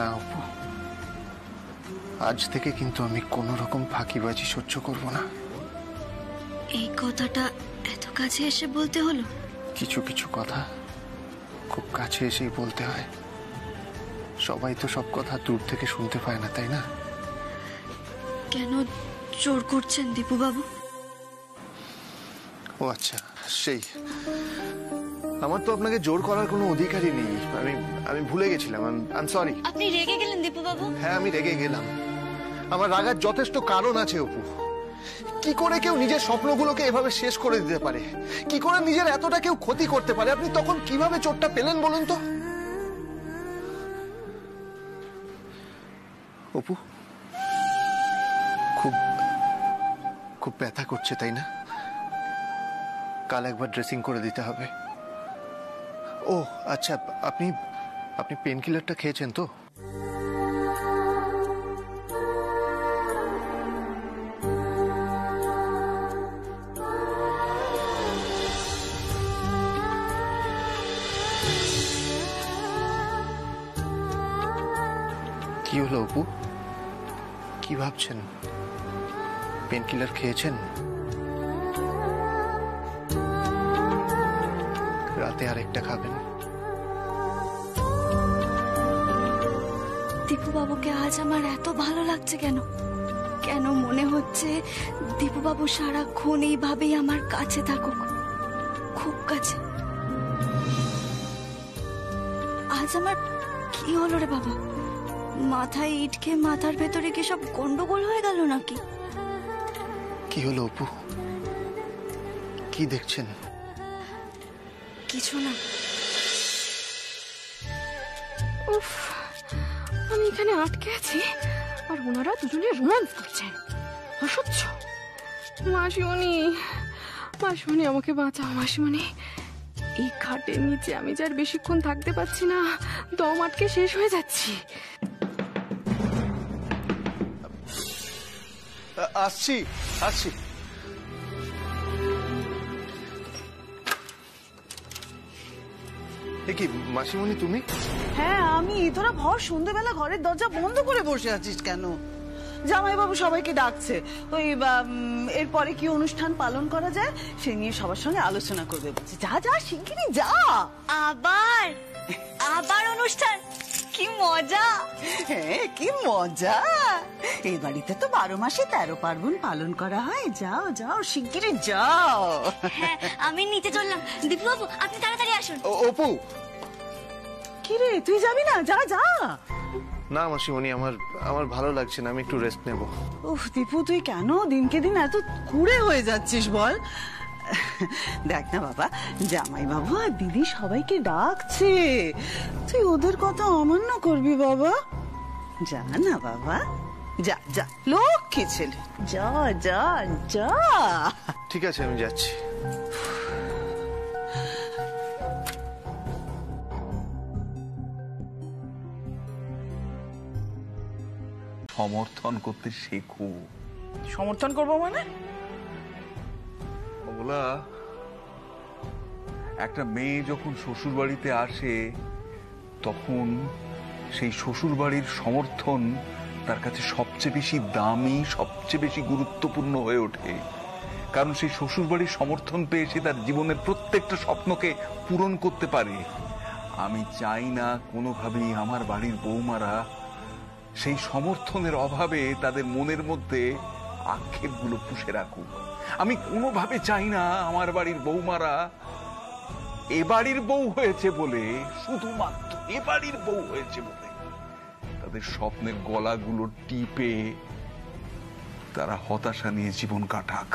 S4: না অপু, আজ থেকে কিন্তু আমি কোনো রকম ফাঁকিবাজি সহ্য করব না।
S1: এই কথাটা এত কাছে এসে বলতে হলো?
S4: কিছু কিছু কথা খুব কাছে এসেই বলতে হয়। সবাই তো সব কথা দূর থেকে শুনতে পায় না, তাই না?
S1: কেন জোর করছেন দীপু বাবু?
S4: ও আচ্ছা, সেই আমার তো আপনাকে জোর করার কোনো অধিকারই নেই। আমি ভুলে গেছিলাম। I am sorry.
S1: আপনি রেগে গেলেন দীপু বাবু?
S4: হ্যাঁ, আমি রেগে গেলাম। আমার রাগার যথেষ্ট কারণ আছে অপু। কি করে কেউ নিজের স্বপ্নগুলোকে এভাবে শেষ করে দিতে পারে? কি করে নিজের এতটা কেউ ক্ষতি করতে পারে? আপনি তখন কিভাবে চোটটা পেলেন বলুন তো? অপু, খুব খুব ব্যথা করছে তাই না? কাল একবার ড্রেসিং করে দিতে হবে। ও আচ্ছা, আপনি পেন কিলারটা খেয়েছেন তো? হলো অপু? কি ভাবছেন? পেন কিলার খেয়েছেন? রাতে আরেকটা খাবেন?
S1: দীপু বাবুকে আজ আমার এত ভালো লাগছে কেন? কেন মনে হচ্ছে দীপু বাবু সারাক্ষণ এইভাবেই আমার কাছে থাকুক, খুব কাছে। আজ আমার কি হলো রে বাবা? মাথায় ইট খেয়ে মাথার ভেতরে কি সব গন্ডগোল হয়ে গেল নাকি?
S4: কি হলো অপু? কি দেখছেন?
S1: কিছু না।
S5: উফ, আমি এখানে আটকে আছি আর ওনারা দুজনে রোমান্স করছেন। অসহ্য। মাসিমণি, মাসিমণি আমাকে বাঁচাও মাসিমণি। এই খাটের নিচে আমি যার বেশিক্ষণ থাকতে পারছি না, দম আটকে শেষ হয়ে যাচ্ছি।
S4: আসছি আসছি। কি মাসিমণি তুমি?
S2: হ্যাঁ আমি। তোরা ভর সন্ধ্যেবেলা ঘরের দরজা বন্ধ করে বসে আছিস কেন? জামাইবাবু সবাইকে ডাকছে, ওই এরপরে কি অনুষ্ঠান পালন করা যায় সে নিয়ে সবার সঙ্গে আলোচনা করবে বলছে। যা যা শিগগিরই যা।
S1: আবার আবার অনুষ্ঠান? কি মজা!
S2: হ্যাঁ কি মজা। এই বাড়িতে তো 12 মাসে 13 পার্বণ পালন করা হয়। যাও যাও শিগগিরই যাও।
S1: হ্যাঁ আমি নিচে চললাম। দীপু বাবু আপনি তাড়াতাড়ি আসুন।
S4: অপু
S2: কি রে তুই যাবি না? যা যা।
S4: না মাসিমণি, আমার ভালো লাগছে না, আমি একটু রেস্ট নেব।
S2: উফ দীপু তুই কেন দিনকে দিন এত কুড়ে হয়ে যাচ্ছিস বল? দেখ না বাবা, জামাইবাবু আর দিদি সবাইকে ডাকছে, তুই ওদের কথা অমান্য করবি বাবা? যা না বাবা, যা যা, লক্ষ্মী ছেলে, যা যা যা।
S4: ঠিক আছে আমি যাচ্ছি।
S14: সমর্থন করতে শেখো।
S6: সমর্থন করবো মানে?
S14: বলা, একটা মেয়ে যখন শ্বশুর বাড়িতে আসে তখন সেই শ্বশুর বাড়ির সমর্থন তার কাছে সবচেয়ে বেশি দামি, সবচেয়ে বেশি গুরুত্বপূর্ণ হয়ে ওঠে। কারণ সেই শ্বশুর বাড়ির সমর্থন পেয়ে সে তার জীবনের প্রত্যেকটা স্বপ্নকে পূরণ করতে পারে। আমি চাই না কোনোভাবেই আমার বাড়ির বৌমারা সেই সমর্থনের অভাবে তাদের মনের মধ্যে আক্ষেপগুলো পুষে রাখুক। আমি কোনোভাবে চাই না আমার বাড়ির বৌমারা এ বাড়ির বউ হয়েছে বলে, শুধুমাত্র এ বাড়ির বউ হয়েছে বলে তাদের স্বপ্নের গলাগুলো টিপে তারা হতাশা নিয়ে জীবন কাটাক।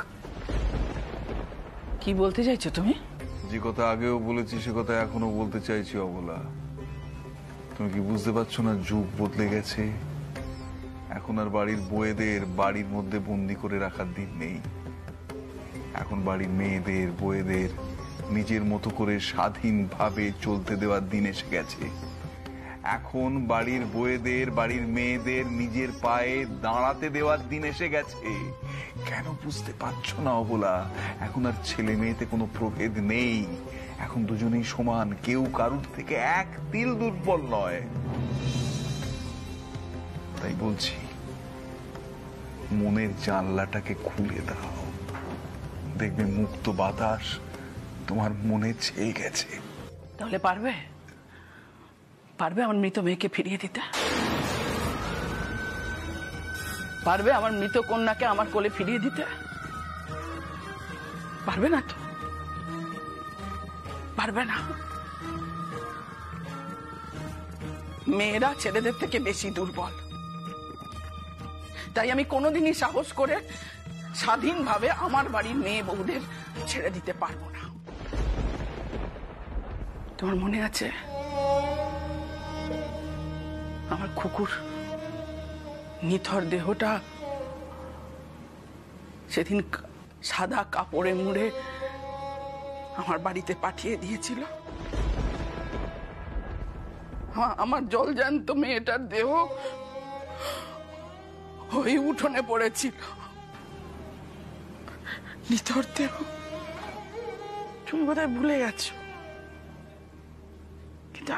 S6: কি বলতে চাইছো তুমি?
S14: যে কথা আগেও বলেছি সে কথা এখনো বলতে চাইছি অবলা। তুমি কি বুঝতে পারছো না, যুগ বদলে গেছে। এখন আর বাড়ির বউয়েদের বাড়ির মধ্যে বন্দি করে রাখার দিন নেই। এখন বাড়ির মেয়েদের, বউয়েদের নিজের মতো করে স্বাধীনভাবে চলতে দেওয়ার দিন এসে গেছে। এখন বাড়ির বউয়েদের, বাড়ির মেয়েদের নিজের পায়ে দাঁড়াতে দেওয়ার দিন এসে গেছে। কেন বুঝতে পারছো না অবলা? এখন আর ছেলে মেয়েতে কোনো প্রভেদ নেই। এখন দুজনেই সমান, কেউ কারুর থেকে এক তিল দুর্বল নয়। তাই বলছি, মনের জানলাটাকে খুলে দাও, দেখবে মুক্ত বাতাস তোমার মনে ছেয়ে গেছে।
S6: তাহলে পারবে? পারবে আমার মৃত মেয়েকে ফিরিয়ে দিতে? পারবে আমার মৃত কন্যাকে আমার কোলে ফিরিয়ে দিতে? পারবে না তো? পারবে না। মেয়েরা ছেলেদের থেকে বেশি দুর্বল। তাই আমি কোনোদিনই সাহস করে স্বাধীনভাবে আমার বাড়ির মেয়ে বউদের ছেড়ে দিতে পারবো না। তোমার মনে আছে আমার কুকুর নিথর দেহটা সেদিন সাদা কাপড়ে মুড়ে আমার বাড়িতে পাঠিয়ে দিয়েছিল? আমার জলজ্যান্ত মেয়েটার দেহ ওই উঠোনে পড়েছিল, নিথর দেহ। তুমি বোধহয় ভুলে গেছো, কিন্তু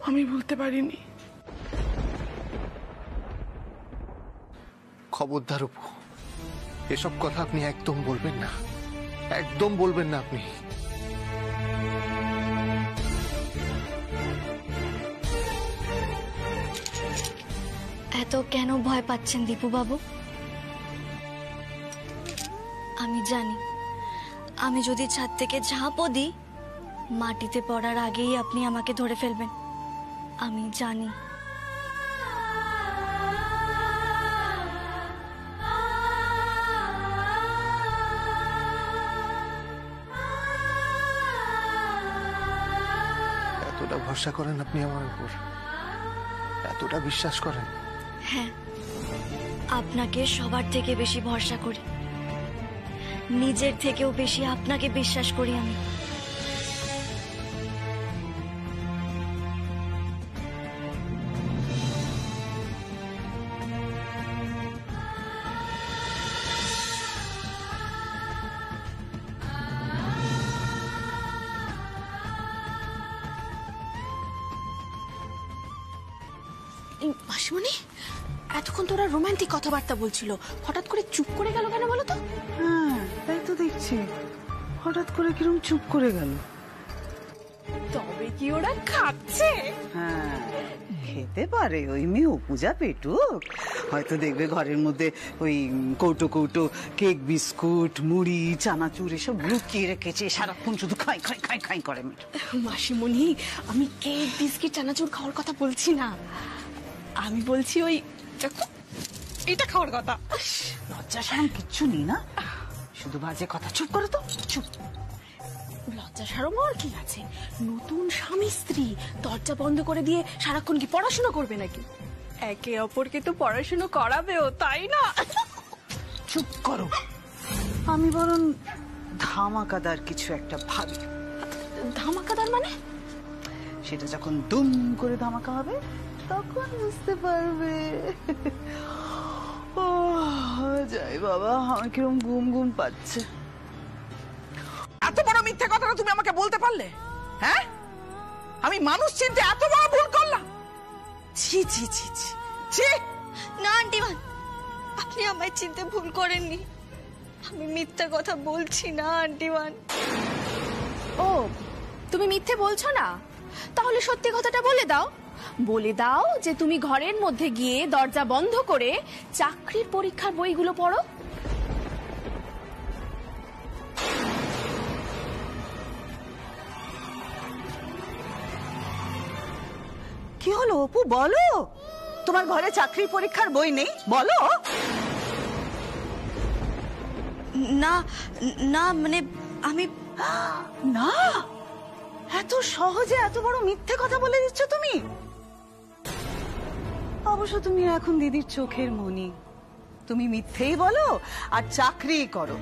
S6: আমি বলতে পারিনি।
S4: খবরদার অপু, এসব কথা আপনি একদম বলবেন না, একদম বলবেন না আপনি।
S1: এত কেন ভয় পাচ্ছেন দীপু বাবু? আমি জানি আমি যদি ছাদ থেকে ঝাঁপও দিই, মাটিতে পড়ার আগেই আপনি আমাকে ধরে ফেলবেন। আমি জানি।
S4: এতটা ভরসা করেন আপনি আমার উপর, এতটা বিশ্বাস করেন?
S1: হ্যাঁ, আপনাকে সবার থেকে বেশি ভরসা করি, নিজের থেকেও বেশি আপনাকে বিশ্বাস করি আমি।
S5: মাসিমণি, এতক্ষণ তোরা রোমান্টিক কথাবার্তা বলছিল, হঠাৎ করে চুপ করে গেল কেন বলো তো?
S2: হ্যাঁ, তাই তো দেখছি, হঠাৎ করে কিরম চুপ করে গেল।
S5: তবে কি ওরা খাচ্ছে?
S2: হ্যাঁ, খেতে পারে। ওই মেয়ে পূজা পেটুক, হয়তো দেখবে ঘরের মধ্যে ওই কৌটো কৌটো কেক, বিস্কুট, মুড়ি, চানাচুর এসব লুকিয়ে রেখেছে, সারাক্ষণ শুধু খাই খাই খাই খাই করে।
S5: মাসিমণি, আমি কেক, বিস্কিট, চানাচুর খাওয়ার কথা বলছি না, আমি বলছি ওই এটা খাওয়ার কথা।
S2: লজ্জা শরম কিচ্ছু নেই না, শুধু বাজে কথা। চুপ করো তো, চুপ।
S5: লজ্জা শরম আর কি আছে? নতুন স্বামী স্ত্রী দরজা বন্ধ করে দিয়ে সারাক্ষণ কি পড়াশোনা করবে নাকি? একে অপরকে তো পড়াশোনা করাবেও, তাই না?
S2: চুপ করো। আমি বরং ধামাকাদার কিছু একটা ভাবি।
S5: ধামাকাদার মানে?
S2: সেটা যখন দুম করে ধামাকা হবে তখন বুঝতে পারবে। ও যাই বাবা, আমার কিরম ঘুম ঘুম পাচ্ছে।
S6: এত বড় মিথ্যে কথাটা তুমি আমাকে বলতে পারলে? হ্যাঁ, আমি মানুষ চিনতে এত বড় ভুল করলাম? ছি ছি ছি ছি ছি।
S1: না আন্টিমান, আপনি আমায় চিনতে ভুল করেননি, আমি মিথ্যা কথা বলছি না আন্টিমান।
S5: ও, তুমি মিথ্যে বলছো না? তাহলে সত্যি কথাটা বলে দাও। বলে দাও যে তুমি ঘরের মধ্যে গিয়ে দরজা বন্ধ করে চাকরির পরীক্ষার বইগুলো পড়ো।
S2: কি হলো অপু, বলো। তোমার ঘরে চাকরির পরীক্ষার বই নেই? বলো।
S1: না না, মানে আমি
S2: না, এত সহজে এত বড় মিথ্যে কথা বলে দিচ্ছ তুমি? অবশ্য তুমি এখন দিদির চোখের মণি, তুমি মিথ্যেই বলো আর চাকরি করো।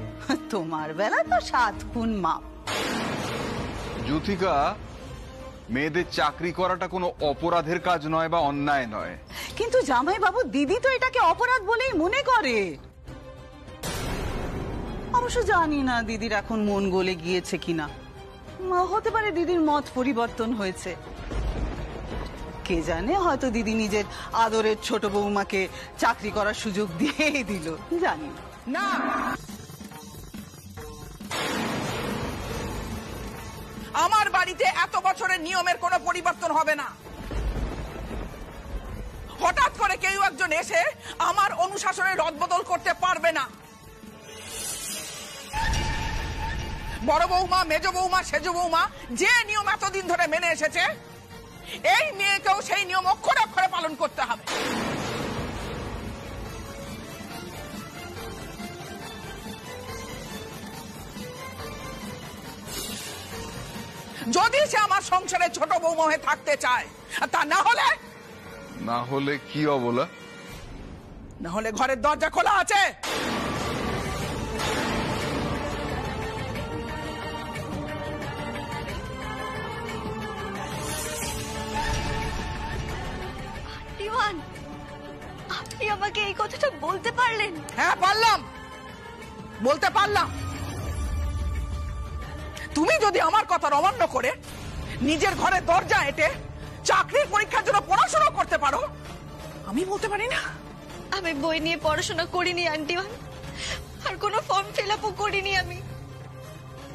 S2: তোমার বেলা তো 7 খুন মাপ।
S14: জ্যোতিকা, মেয়েদের চাকরি করাটা কোনো অপরাধের কাজ নয় বা অন্যায় নয়।
S2: কিন্তু জামাই বাবু, দিদি তো এটাকে অপরাধ বলেই মনে করে। অবশ্য জানি না দিদির এখন মন গলে গিয়েছে কিনা, হতে পারে দিদির মত পরিবর্তন হয়েছে, কে জানে, হয়তো দিদি নিজের আদরের ছোট বৌমাকে চাকরি করার সুযোগ দিয়েই দিল, জানি
S6: না। আমার বাড়িতে এত বছরের নিয়মের কোনো পরিবর্তন হবে না। হঠাৎ করে কেউ একজন এসে আমার অনুশাসনের রদবদল করতে পারবে না। বড় বৌমা, মেজ বৌমা, সেজ বৌমা যে নিয়ম এতদিন ধরে মেনে এসেছে, এই মেয়েকেও সেই নিয়ম অক্ষরে অক্ষরে পালন করতে হবে। যদি সে আমার সংসারে ছোট বৌমা হয়ে থাকতে চায়, তা না হলে
S14: কি অবলা?
S6: না হলে ঘরের দরজা খোলা আছে।
S1: আপনি আমাকে এই কথাটা বলতে পারলেন?
S6: হ্যাঁ, পারলাম, বলতে পারলাম। তুমি যদি আমার কথা অমান্য করে নিজের ঘরে দরজা এঁটে চাকরির পরীক্ষার জন্য পড়াশোনা করতে পারো, আমি বলতে পারি না?
S1: আমি বই নিয়ে পড়াশোনা করিনি আন্টিমান, আর কোনো ফর্ম ফিল আপও করিনি আমি।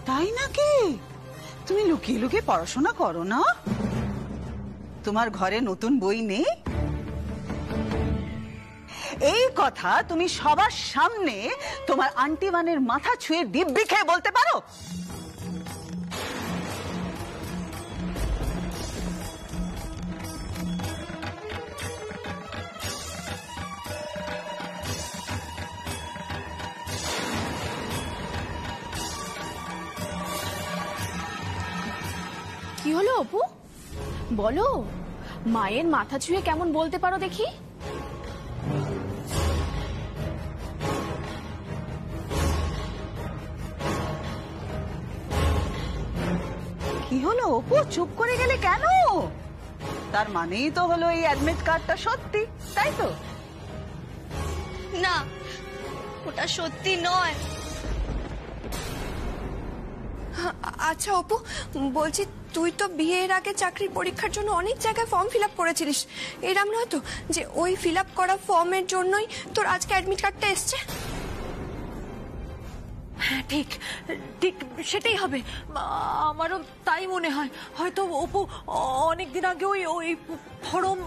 S2: তাই নাকি? তুমি লুকিয়ে লুকিয়ে পড়াশোনা করো না? তোমার ঘরে নতুন বই নেই? এই কথা তুমি সবার সামনে তোমার আন্টিমানের মাথা ছুঁয়ে দিব্যি খেয়ে বলতে পারো?
S5: কি হলো অপু, বলো, মায়ের মাথা ছুঁয়ে কেমন বলতে পারো দেখি?
S2: কি হলো অপু, চুপ করে গেলে কেন? তার মানেই তো হলো এই অ্যাডমিট কার্ডটা সত্যি, তাই তো?
S1: না, ওটা সত্যি নয়।
S5: আচ্ছা অপু, বলছি তুই তো বিয়ের আগে চাকরির পরীক্ষার জন্য অনেক জায়গায় ফর্ম ফিল আপ করেছিলিস, এরম নয় তো যে ওই ফিল আপ করা ফর্মের জন্যই তোর আজকে অ্যাডমিট কার্ডটা এসছে?
S15: হ্যাঁ ঠিক ঠিক, সেটাই হবে। আমারও তাই মনে হয়। হয়তো অপু অনেকদিন আগে ওই ওই ফর্ম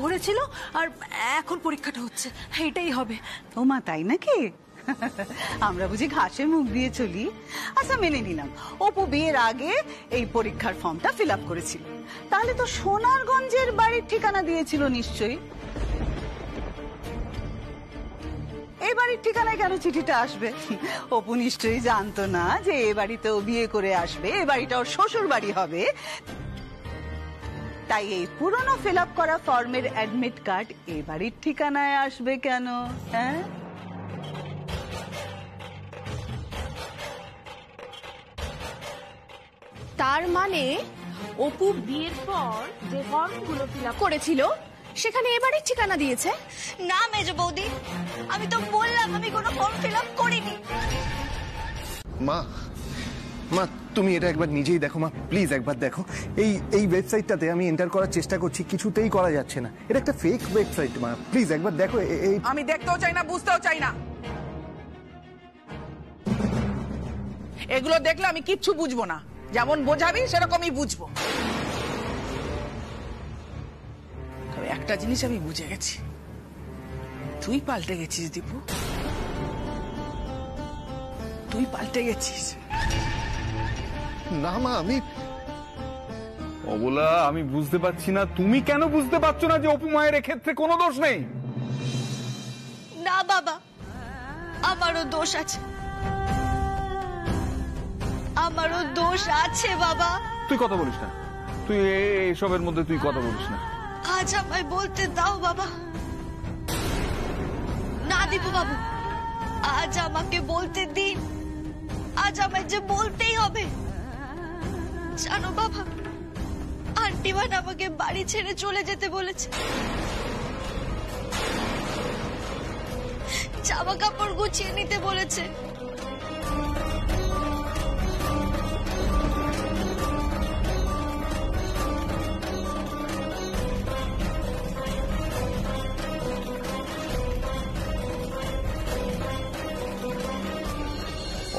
S15: ভরেছিল আর এখন পরীক্ষাটা হচ্ছে, এটাই হবে।
S2: ও মা, তাই নাকি? আমরা বুঝি ঘাসে মুখ দিয়ে চলি? আচ্ছা, মেনে নিলাম অপু বিয়ের আগে এই পরীক্ষার ফর্মটা ফিল আপ করেছিল, তাহলে তো সোনারগঞ্জের বাড়ির ঠিকানা দিয়েছিল নিশ্চয়ই। এই বাড়ির ঠিকানায় কেন চিঠিটা আসবে? অপু নিশ্চয়ই জানতো না যে এ বাড়িতেও বিয়ে করে আসবে, এ বাড়িটা ওর শ্বশুর বাড়ি হবে। তাই এই পুরনো ফিল আপ করা ফর্মের অ্যাডমিট কার্ড এ বাড়ির ঠিকানায় আসবে কেন? হ্যাঁ,
S5: তার মানে অপু বিয়ের পর যে ফর্মগুলো ফিল আপ করেছিল সেখানে এবারের ঠিকানা দিয়েছে?
S1: না মেজো বৌদি, আমি তো বললাম আমি কোনো ফর্ম ফিল আপ করিনি।
S4: মা, মা তুমি এটা একবার নিজেই দেখো মা, প্লিজ একবার দেখো। এই ওয়েবসাইটটাতে আমি এন্টার করার চেষ্টা করছি, কিছুতেই করা যাচ্ছে না। এটা একটা ফেক ওয়েবসাইট মা, প্লিজ একবার দেখো।
S6: আমি দেখতেও চাই না, বুঝতেও চাই না। এগুলো দেখলে আমি কিচ্ছু বুঝবো না, যেমন বোঝাবি সেরকমই বুঝবো। তবে একটা জিনিস আমি বুঝে গেছি, তুই পাল্টে গেছিস দীপু, তুই পাল্টে গেছিস।
S4: না মা, আমি
S14: অবলা, আমি বুঝতে পারছি না তুমি কেন বুঝতে পারছো না যে অপু মায়ের ক্ষেত্রে কোনো দোষ নেই?
S1: না বাবা, আমারও দোষ আছে, আমারও দোষ আছে বাবা।
S14: তুই কথা বলিস না, তুই এসবের মধ্যে তুই কথা বলিস না।
S1: আজ আমায় বলতে দাও বাবা। না দীপু বাবু, আজ আমাকে বলতে দিন, আজ আমায় যে বলতেই হবে। জানো বাবা, আন্টিমান আমাকে বাড়ি ছেড়ে চলে যেতে বলেছে, জামা কাপড় গুছিয়ে নিতে বলেছে।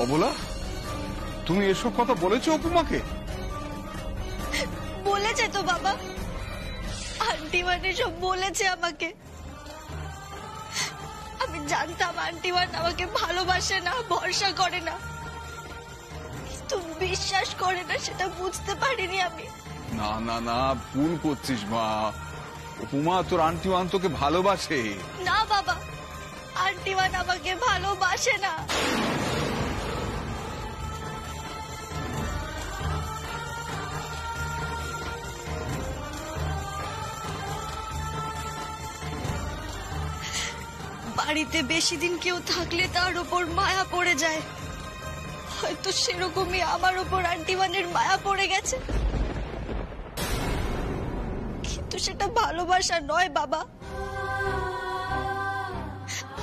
S14: অবলা, তুমি এসব কথা বলেছো অপুমাকে?
S1: বলেছে তো বাবা, আন্টিমান এসব বলেছে আমাকে। আমি জানতাম আন্টিমান আমাকে ভালোবাসে না, ভরসা করে না, কিন্তু বিশ্বাস করে না সেটা বুঝতে পারিনি আমি।
S14: না না না, ভুল করছিস মা। অপুমা, তোর আন্টিমান তোকে ভালোবাসে।
S1: না বাবা, আন্টিমান আমাকে ভালোবাসে না। বাড়িতে বেশি দিন কেউ থাকলে তার উপর মায়া পড়ে যায়, হয়তো সেরকমই আমার উপর আন্টিমানের মায়া পড়ে গেছে, কিন্তু সেটা ভালোবাসা নয় বাবা,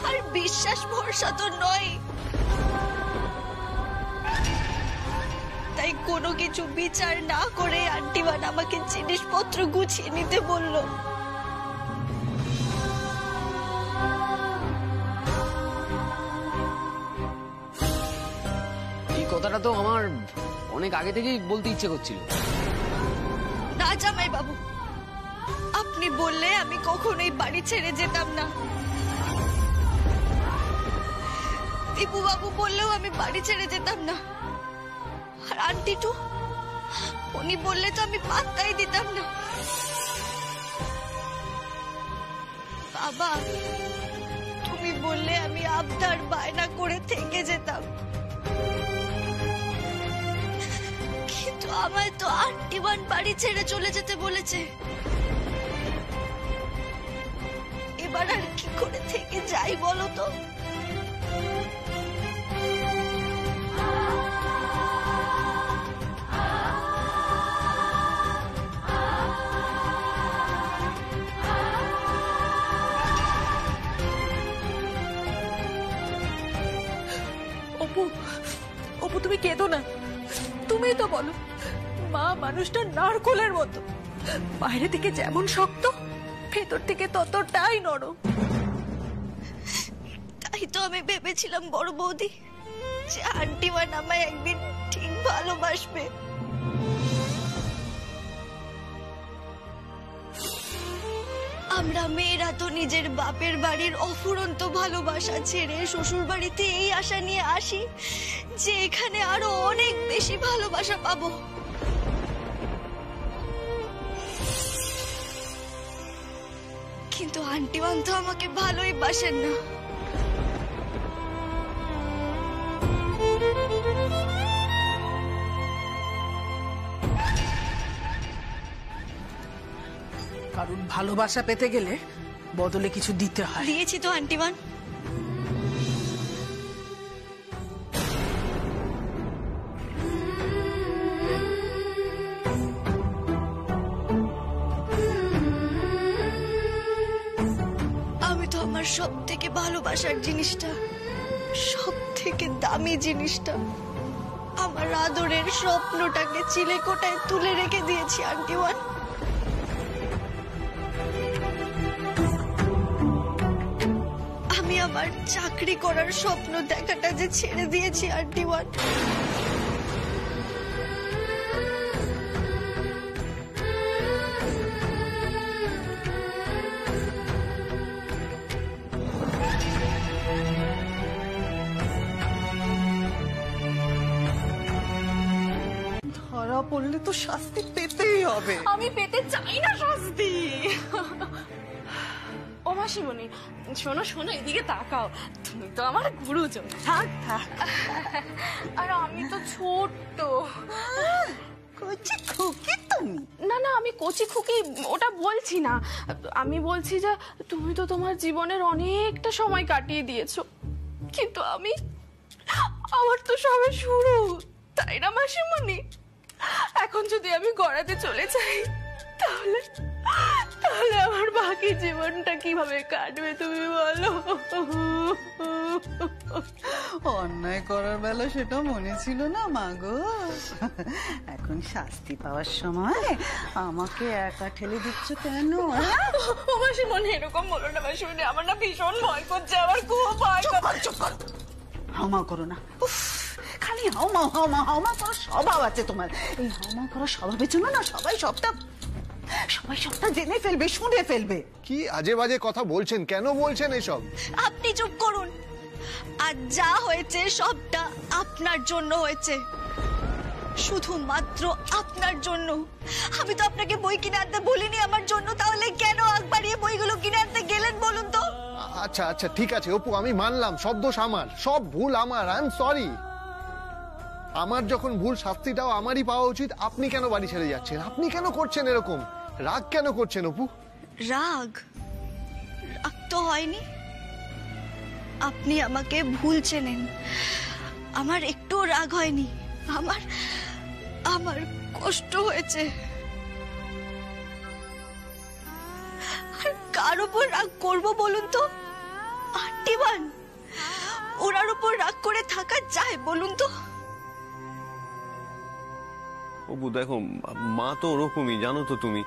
S1: আর বিশ্বাস ভরসা তো নয়। তাই তাই কোনো কিছু বিচার না করে আন্টিমান আমাকে জিনিসপত্র গুছিয়ে নিতে বললো।
S7: এই কথাটা তো আমার অনেক আগে থেকেই বলতে ইচ্ছে করছিল।
S1: না জামাই বাবু, আপনি বললে আমি কখনোই বাড়ি ছেড়ে যেতাম না। দীপু বাবু বললেও আমি বাড়ি ছেড়ে যেতাম না। আর আন্টি টু, উনি বললে তো আমি পাত্তাই দিতাম না। বাবা, তুমি বললে আমি আবদার বায়না করে থেকে যেতাম, কিন্তু আমায় তো আন্টিমান বাড়ি ছেড়ে চলে যেতে বলেছে। এবার আর কি করে থেকে যাই বলো তো?
S15: অপু, অপু তুমি কেঁদো না। তুমি তো বলো মা মানুষটা নারকোলের মতো, বাইরে থেকে যেমন শক্ত ভেতর থেকে ততটাই নরম।
S1: তাই তো আমি ভেবেছিলাম বড় বৌদি যে আন্টিমান আমায় একদিন ঠিক ভালোবাসবে। আমরা মেয়েরা তো নিজের বাপের বাড়ির অফুরন্ত ভালোবাসা ছেড়ে শ্বশুর বাড়িতে এই আশা নিয়ে আসি যে এখানে আরো অনেক বেশি ভালোবাসা পাবো। কিন্তু আন্টিমান তো আমাকে ভালোই বাসেন না।
S6: কারণ ভালোবাসা পেতে গেলে বদলে কিছু দিতে হয়।
S1: দিয়েছি তো আন্টিমান। আমি তো আমার সব থেকে ভালোবাসার জিনিসটা, সব থেকে দামি জিনিসটা, আমার আদরের স্বপ্নটাকে চিলেকোটায় তুলে রেখে দিয়েছি আন্টিমান। আমি আমার চাকরি করার স্বপ্ন দেখাটা যে ছেড়ে দিয়েছি আন্টিমান।
S2: ধরা পড়লে তো শাস্তি পেতেই হবে।
S5: আমি পেতে চাই না শাস্তি। ও মাসিমণি, শোনো শোনো, এদিকে তাকাও। তুমি তো আমার গুরুজন।
S2: থাক থাক।
S5: আর আমি তো ছোট্ট।
S2: কচি খুকি তুমি?
S5: না না, আমি কচি খুকি ওটা বলছি না। আমি বলছি যে তুমি তো তোমার জীবনের অনেকটা সময় কাটিয়ে দিয়েছো, কিন্তু আমার তো সবে শুরু, তাই না মাসিমণি? এখন যদি আমি গড়াতে চলে যাই তাহলে তাহলে আমার বাকি জীবনটা কিভাবে কাটবে তুমি বলো?
S2: অন্যায় করার বেলা সেটা মনে ছিল না মা গো। এখন শাস্তি পাওয়ার সময় আমাকে একা ঠেলে দিচ্ছ কেন?
S5: ও মাসিমণি, এরকম বলো না মাসিমণি, আমার না ভীষণ ভয় করছে, আমার খুব ভয় করছে।
S2: চুপ করো, হামা করো না। খালি হামা হামা হামা করার স্বভাব আছে তোমার। এই হামা করার স্বভাবের জন্য না সবাই সবটা জেনে ফেলবে, শুনে ফেলবে।
S4: কি আজে বাজে কথা বলছেন? কেন বলছেন এসব?
S1: আপনি চুপ করুন। আর যা হয়েছে সবটা আপনার জন্য হয়েছে, শুধুমাত্র আপনার জন্য। আমি তো আপনাকে বই কিনে আনতে বলিনি আমার জন্য, তাহলে কেন আগ বাড়িয়ে বইগুলো কিনে আনতে গেলেন বলুন তো?
S4: আচ্ছা আচ্ছা ঠিক আছে অপু, আমি মানলাম সব দোষ আমার, সব ভুল আমার। I am sorry. আমার যখন ভুল, শাস্তিটাও আমারই পাওয়া উচিত। আপনি কেন বাড়ি ছেড়ে যাচ্ছেন? আপনি কেন করছেন এরকম? রাগ কেন করছেন অপু?
S1: রাগ তো হয়নি। আপনি আমাকে ভুল চেনেন, আমার একটুও রাগ হয়নি। আমার কষ্ট হয়েছে। আর কার উপর রাগ করবো বলুন তো? আন্টিমান, ওনার উপর রাগ করে থাকা যায় বলুন তো?
S3: অপু দেখো, মা তো ওরকমই, জানো তো তুমি।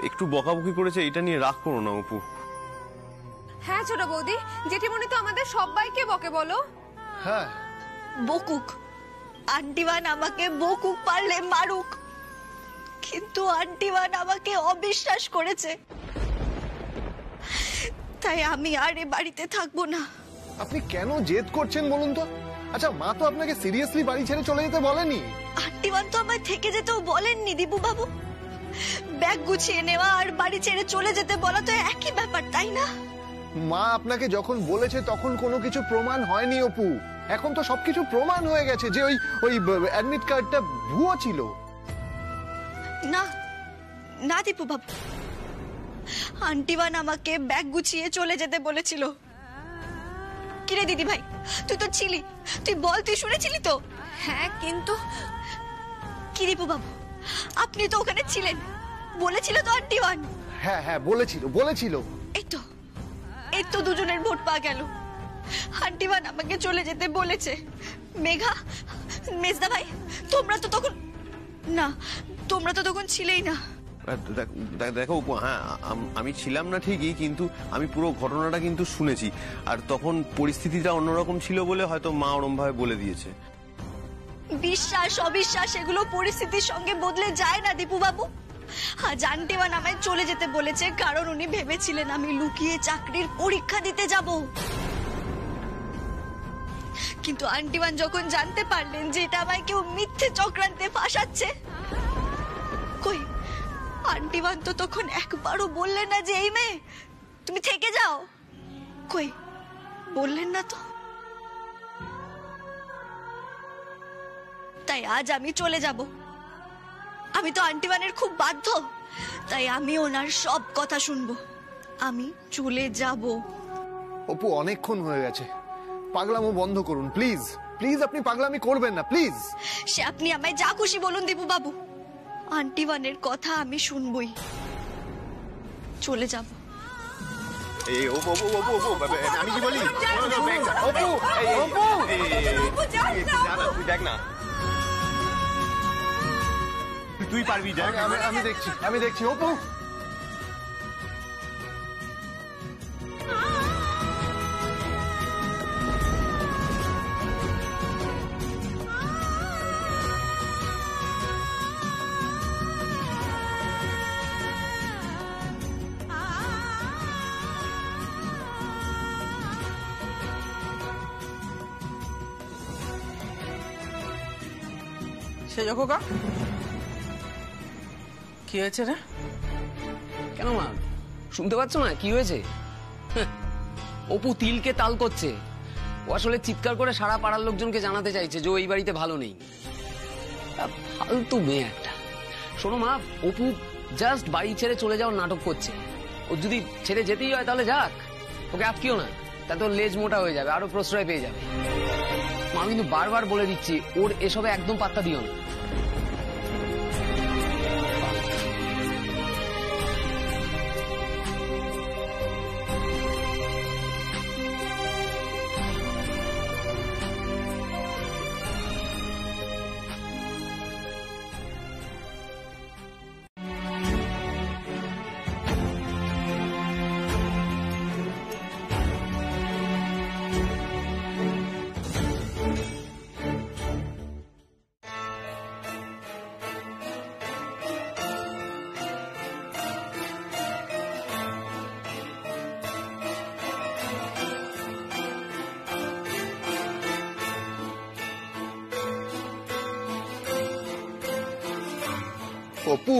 S3: একটু বকাবকি করেছে, এটা নিয়ে রাগ করো না অপু।
S5: হ্যাঁ ছোট বৌদি, জেঠিমণি তো আমাদের সবাইকে বকে বলো।
S4: হ্যাঁ
S1: বকুক, আন্টিমান আমাকে বকুক, পারলে মারুক, কিন্তু আন্টিমান আমাকে অবিশ্বাস করেছে, তাই আমি আর এ বাড়িতে থাকবো না।
S4: আপনি কেন জেদ করছেন বলুন তো? আচ্ছা, মা তো আপনাকে সিরিয়াসলি বাড়ি ছেড়ে চলে যেতে বলেনি।
S1: আন্টিমান তো আমায় থেকে যেতেও বলেননি দীপু বাবু। ব্যাগ গুছিয়ে নেওয়া আর বাড়ি ছেড়ে চলে যেতে বলা তো একই ব্যাপার, তাই না?
S4: মা আপনাকে যখন বলেছে তখন কোনো কিছু প্রমাণ হয়নি অপু। এখন তো সবকিছু প্রমাণ হয়ে গেছে যে ওই অ্যাডমিট কার্ডটা ভুয়ো ছিল।
S1: না না দীপু বাবু, আন্টিমান আমাকে ব্যাগ গুছিয়ে চলে যেতে বলেছিল। কিরে দিদি ভাই, তুই তো ছিলি, তুই বল, তুই শুনেছিলি তো?
S5: হ্যাঁ, কিন্তু
S1: কি দীপু বাবু, আপনি তো ওখানে ছিলেন, বলেছিল তো আন্টিমান?
S4: হ্যাঁ হ্যাঁ বলেছিল।
S1: এই তো দুজনের ভোট পাওয়া গেল। আন্টিমান আমাকে চলে যেতে বলেছে। মেঘা, মেজদা ভাই, তোমরা তো তখন ছিলেই না।
S3: দেখো অপু, হ্যাঁ আমি ছিলাম না ঠিকই, কিন্তু আমি পুরো ঘটনাটা কিন্তু শুনেছি। আর তখন পরিস্থিতিটা অন্যরকম ছিল বলে হয়তো মা ওরম ভাবে বলে দিয়েছে।
S1: বিশ্বাস অবিশ্বাস এগুলো পরিস্থিতির সঙ্গে বদলে যায় না দীপু বাবু। আজ আন্টিমান আমায় চলে যেতে বলেছে কারণ উনি ভেবেছিলেন আমি লুকিয়ে চাকরির পরীক্ষা দিতে যাব। কিন্তু আন্টিমান যখন জানতে পারলেন যে এটা আমায় কেউ মিথ্যে চক্রান্তে ফাঁসাচ্ছে, কই আন্টিমান তো তখন একবারও বললেন না যে এই মেয়ে তুমি থেকে যাও। কই বললেন না তো। তাই আজ আমি চলে যাব। আমি তো আন্টিমানের খুব বাধ্য, তাই আমি ওনার সব কথা শুনবো। আমি চলে যাব।
S4: অপু, অনেকক্ষণ হয়ে গেছে, পাগলামো বন্ধ করুন প্লিজ। প্লিজ আপনি পাগলামি করবেন না প্লিজ।
S1: সে আপনি আমায় যা খুশি বলুন দীপু বাবু, আন্টিমানের কথা আমি শুনবই। চলে যাব।
S3: এই অপু আমি কি বলি? অপু তুই দেখ না, তুই পারবি।
S4: আমি দেখছি অপু।
S6: সে খোকা, কি হয়েছে রে?
S7: কেন মা, শুনতে পাচ্ছ না কি হয়েছে? অপু তিলকে তাল করছে। ও আসলে চিৎকার করে সারা পাড়ার লোকজনকে জানাতে চাইছে যে ওই বাড়িতে ভালো নেই। ফালতু মেয়ে একটা। শোনো মা, অপু জাস্ট বাড়ি ছেড়ে চলে যাওয়ার নাটক করছে। ও যদি ছেড়ে যেতেই হয় তাহলে যাক, ওকে আটকিও না, তাতে ওর লেজ মোটা হয়ে যাবে, আরো প্রশ্রয় পেয়ে যাবে। মা কিন্তু বারবার বলে দিচ্ছি, ওর এসবে একদম পাত্তা দিও না।
S4: অপু,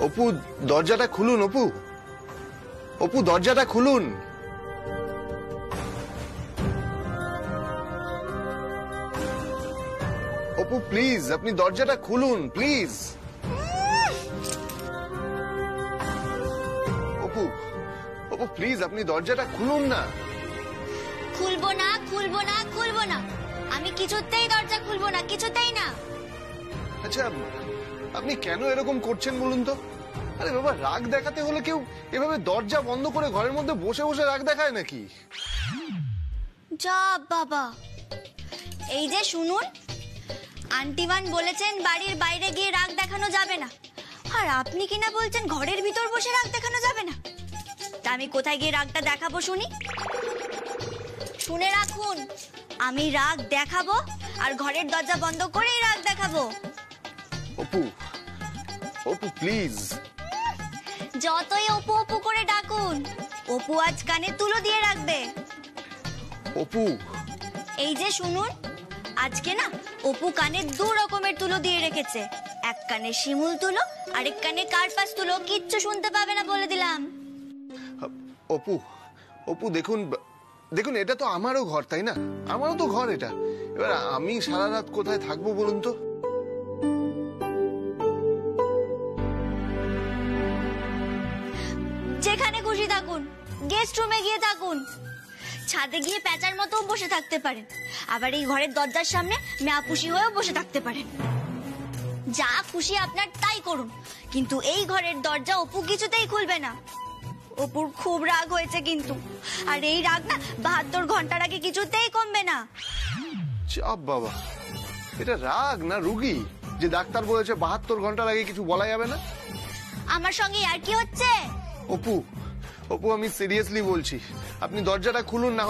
S4: অপু দরজাটা খুলুন। অপু, অপু দরজাটা খুলুন। অপু প্লিজ, আপনি দরজাটা খুলুন প্লিজ। অপু, অপু প্লিজ আপনি দরজাটা খুলুন না।
S12: খুলবো না, খুলবো না, খুলবো না। আমি কিছুতেই দরজা খুলবো না, কিছুতেই না।
S4: আচ্ছা, আপনি কেন এরকম করছেন বলুন তো? আরে বাবা, রাগ দেখাতে হলে কেউ এভাবে দরজা বন্ধ করে ঘরের মধ্যে বসে বসে রাগ দেখায় নাকি?
S1: যা বাবা, এই যে শুনুন, আন্টিমান বলেছেন বাড়ির বাইরে গিয়ে রাগ দেখানো যাবে না, আর আপনি কিনা বলছেন ঘরের ভিতর বসে রাগ দেখানো যাবে না। তা আমি কোথায় গিয়ে রাগটা দেখাবো শুনি? শুনে রাখুন, আমি রাগ দেখাবো আর ঘরের দরজা বন্ধ করেই রাগ দেখাবো।
S4: অপু, অপু প্লিজ।
S1: যতই অপু অপু করে ডাকুন, অপু আজ কানে তুলো দিয়ে রাখবে।
S4: অপু,
S1: এই যে শুনুন, আজকে না অপু কানে 2 রকমের তুলো দিয়ে রেখেছে। এক কানে শিমুল তুলো, আরেক কানে কার্পাস তুলো। কিচ্ছু শুনতে পাবে না বলে দিলাম।
S4: অপু, অপু দেখুন, দেখুন এটা তো আমারও ঘর, তাই না? আমারও তো ঘর এটা। এবার আমি সারা রাত কোথায় থাকবো বলুন তো?
S1: যেখানে খুশি থাকুন, গেস্ট রুমে গিয়ে থাকুন, ছাদে গিয়ে প্যাঁচার মতো বসে থাকতে পারেন, আবার এই ঘরের দরজার সামনে মেয়াপুষি হয়েও বসে থাকতে পারেন। যা খুশি আপনার তাই করুন, কিন্তু এই ঘরের দরজা অপু কিছুতেই খুলবে না। অপুর খুব রাগ হয়েছে কিন্তু, আর এই রাগ না 72 ঘন্টার আগে কিছুতেই কমবে না।
S4: চাপ বাবা, এটা রাগ না রুগী যে ডাক্তার বলেছে 72 ঘন্টার আগে কিছু বলা যাবে না?
S1: আমার সঙ্গে আর কি হচ্ছে?
S4: অপু, অপু আমি সিরিয়াসলি বলছি, আপনি দরজাটা খুলুন, না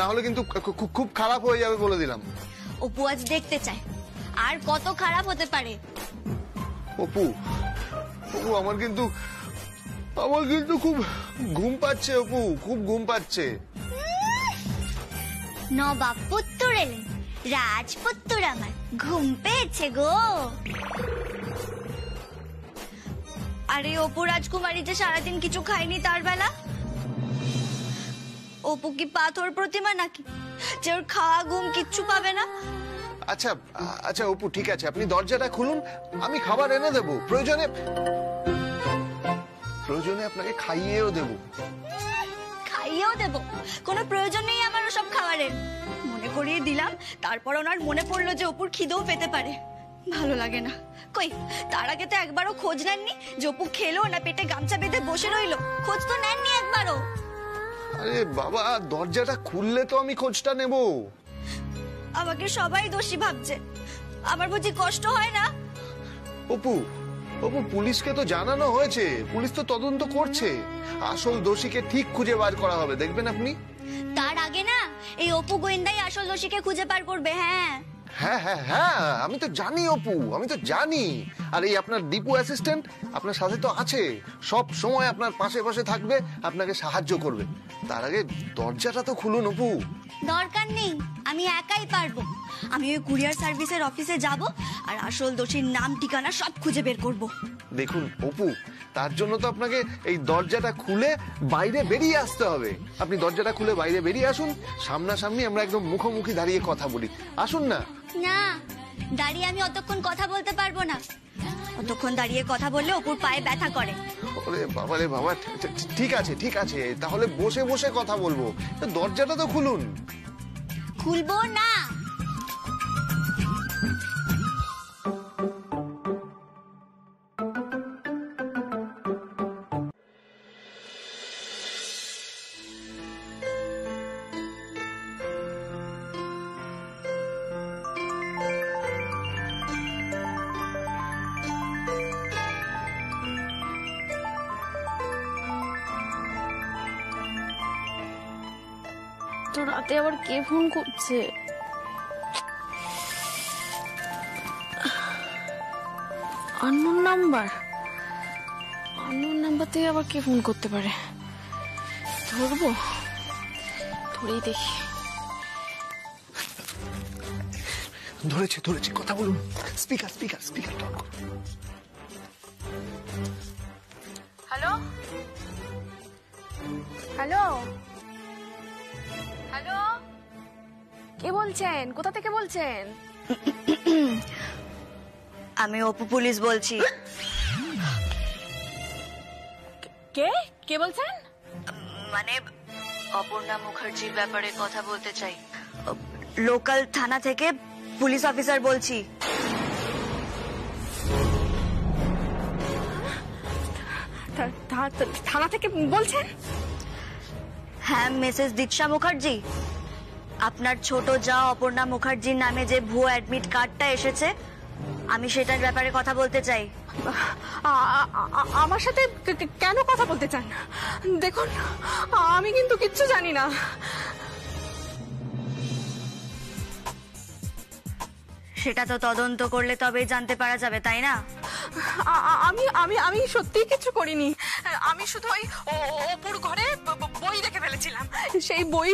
S4: হলে কিন্তু খুব খারাপ হয়ে যাবে বলে দিলাম।
S1: অপু আজ দেখতে চায় আর কত খারাপ হতে পারে।
S4: অপু, অপু আমার কিন্তু খুব ঘুম পাচ্ছে অপু, খুব ঘুম পাচ্ছে।
S1: নবাব পুত্র এলেন, রাজপুত্র আমার, ঘুম পেয়েছে গো। আরে অপু রাজকুমারী যে সারাদিন কিছু খায়নি তার বেলা? অপু কি পাথর প্রতিমা নাকি যে ওর খাওয়া ঘুম কিচ্ছু পাবে না?
S4: আচ্ছা আচ্ছা অপু ঠিক আছে, আপনি দরজাটা খুলুন, আমি খাবার এনে দেবো, প্রয়োজনে আপনাকে খাইয়েও দেবো।
S1: খাইয়েও দেবো? কোনো প্রয়োজন নেই আমার ওসব খাবারের। মনে করিয়ে দিলাম, তারপর ওনার মনে পড়লো যে অপুর খিদেও পেতে পারে। ভালো লাগে না। কই, তার আগে তো একবারও খোঁজ নেননি যে অপু খেলো না পেটে গামছা বেঁধে বসে রইলো? খোঁজ তো নেননি একবারও।
S4: আরে বাবা, দরজাটা খুললে তো আমি খোঁজটা নেব।
S1: আমাকে সবাই দোষী ভাবছে, আমার বুঝি কষ্ট হয় না?
S4: অপু, অপু পুলিশকে তো জানানো হয়েছে, পুলিশ তো তদন্ত করছে, আসল দোষীকে ঠিক খুঁজে বার করা হবে, দেখবেন আপনি।
S1: তার আগে না এই অপু গোয়েন্দাই আসল দোষীকে খুঁজে বার করবে। হ্যাঁ
S4: হ্যাঁ হ্যাঁ হ্যাঁ, আমি তো জানি অপু, আমি তো জানি। আর এই আপনার দীপু অ্যাসিস্ট্যান্ট আপনার সাথে তো আছে, সব সময় আপনার পাশে পাশে থাকবে, আপনাকে সাহায্য করবে। তার আগে দরজাটা তো খুলুন অপু।
S1: দরকার নেই, আমি একাই পারবো। আমি ওই কুরিয়ার সার্ভিসের অফিসে যাব আর আসল দোষীর নাম ঠিকানা সব খুঁজে বের করব।
S4: দেখুন অপু, তার জন্য তো আপনাকে এই দরজাটা খুলে বাইরে বেরিয়ে আসতে হবে। আপনি দরজাটা খুলে বাইরে বেরিয়ে আসুন, সামনাসামনি আমরা একদম মুখোমুখি দাঁড়িয়ে কথা বলি। আসুন না।
S1: না, দাঁড়িয়ে আমি অতক্ষণ কথা বলতে পারবো না। অতক্ষণ দাঁড়িয়ে কথা বললে অপুর পায়ে ব্যথা করে।
S4: ওরে বাবা রে বাবা, ঠিক আছে ঠিক আছে, তাহলে বসে বসে কথা বলবো। দরজাটা তো খুলুন।
S1: খুলবো না।
S5: তো রাতে আবার কে ফোন করছে? আননোন নাম্বার, আননোন নাম্বার থেকে আবার কে ফোন করতে পারে? ধরবো, ধরেই দেখি।
S4: ধরেছে ধরেছে, কথা বলুন। স্পিকার স্পিকার স্পিকার অন করুন।
S5: হ্যালো হ্যালো হ্যালো, কে বলছেন? কোথা থেকে বলছেন?
S1: আমি অপু পুলিশ বলছি।
S5: কে কে বলছেন?
S1: মানে অপর্ণা মুখার্জির ব্যাপারে কথা বলতে চাই। লোকাল থানা থেকে পুলিশ অফিসার বলছি।
S5: থানা থেকে বলছেন?
S1: হ্যাঁ, মিসেস দীক্ষা মুখার্জি। আপনার ছোট যা অপর্ণা মুখার্জির নামে যে ভুয়ো অ্যাডমিট কার্ডটা এসেছে, আমি সেটার ব্যাপারে কথা বলতে চাই।
S5: আমার সাথে কেন কথা বলতে চান? দেখুন, আমি কিন্তু কিচ্ছু জানি না।
S1: সেটা তো তদন্ত করলে তবেই জানতে পারা যাবে, তাই না?
S5: আমি আমি আমি সত্যিই কিছু করিনি। আমি শুধু ওই অপুর ঘরে বই রেখে ফেলেছিলাম। সেই বই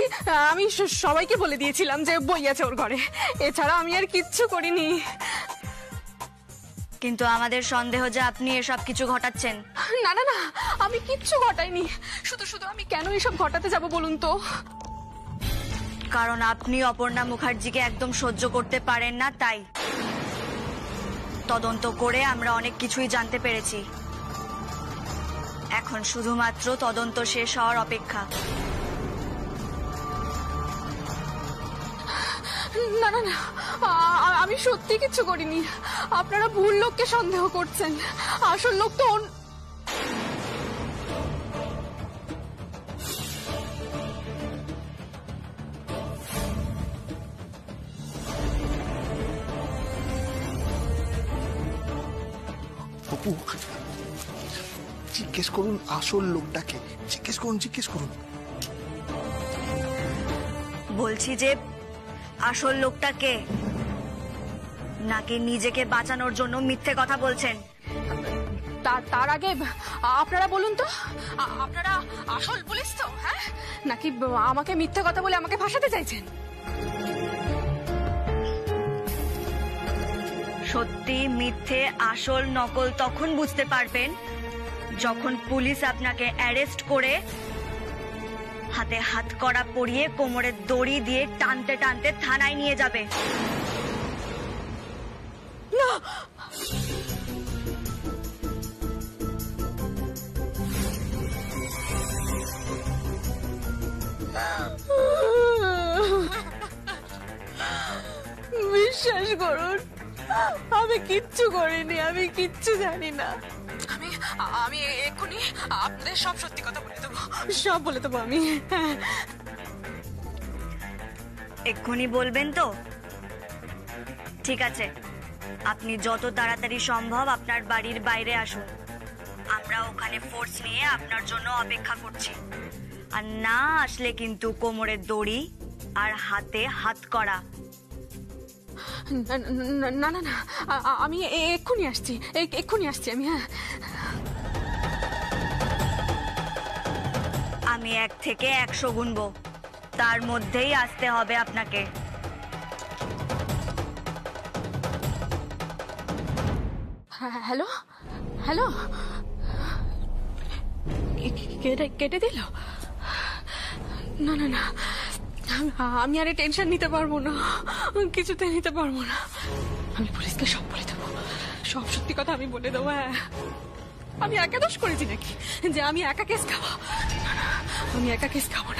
S5: আমি সবাইকে বলে দিয়েছিলাম যে বই আছে ওর ঘরে। এছাড়া আমি আর কিচ্ছু করিনি।
S1: কিন্তু আমাদের সন্দেহ যে আপনি এসব কিছু ঘটাচ্ছেন।
S5: না না না, আমি কিচ্ছু ঘটাইনি। শুধু শুধু আমি কেন এসব ঘটাতে যাব বলুন তো?
S1: কারণ আপনি অপর্ণা মুখার্জিকে একদম সহ্য করতে পারেন না, তাই। তদন্ত করে আমরা অনেক কিছুই জানতে পেরেছি। এখন শুধুমাত্র তদন্ত শেষ হওয়ার অপেক্ষা।
S5: না না না, আমি সত্যি কিছু করিনি। আপনারা ভুল লোককে সন্দেহ করছেন। আসল লোক তো
S4: অপু, জিজ্ঞেস করুন আসল লোকটাকে। জিজ্ঞেস করুন।
S1: বলছি যে আসল লোকটা কে? নাকি নিজেকে বাঁচানোর জন্য মিথ্যে কথা বলছেন?
S5: তার আগে আপনারা বলুন তো, আপনারা আসল পুলিশ তো, হ্যাঁ? নাকি আমাকে মিথ্যে কথা বলে আমাকে ফাঁসাতে চাইছেন?
S1: সত্যি মিথ্যে আসল নকল তখন বুঝতে পারবেন যখন পুলিশ আপনাকে অ্যারেস্ট করে হাতে হাত কড়া পরিয়ে কোমরে দড়ি দিয়ে টানতে টানতে থানায় নিয়ে যাবে।
S5: না, বিশ্বাস করুন, আমি কিচ্ছু করিনি। আমি কিচ্ছু জানি না। আমি এক্ষুনি আপনাদের সব সত্যি কথা বলে দেবো। সব বলে দেবো আমি।
S1: এক্ষুনি বলবেন তো? ঠিক আছে, আপনি যত তাড়াতাড়ি সম্ভব আপনার বাড়ির বাইরে আসুন। আমরা ওখানে ফোর্স নিয়ে আপনার জন্য অপেক্ষা করছি। আর না আসলে কিন্তু কোমরে দড়ি আর হাতে হাত করা।
S5: না না না, আমি এক্ষুনি আসছি। আমি। হ্যাঁ,
S1: আমি 1 থেকে 100 গুনবো, তার মধ্যেই আসতে হবে আপনাকে।
S5: হ্যালো হ্যালো, কেটে দিল? না না না, আমি আরে টেনশন নিতে পারবো না, কিছুতে নিতে পারবো না। আমি পুলিশকে সব বলে দেবো, সব সত্যি কথা আমি বলে দেবো। হ্যাঁ, আমি একা দোষ করেছি নাকি যে আমি একা কেস খাবো? আমি একা কেস খাবো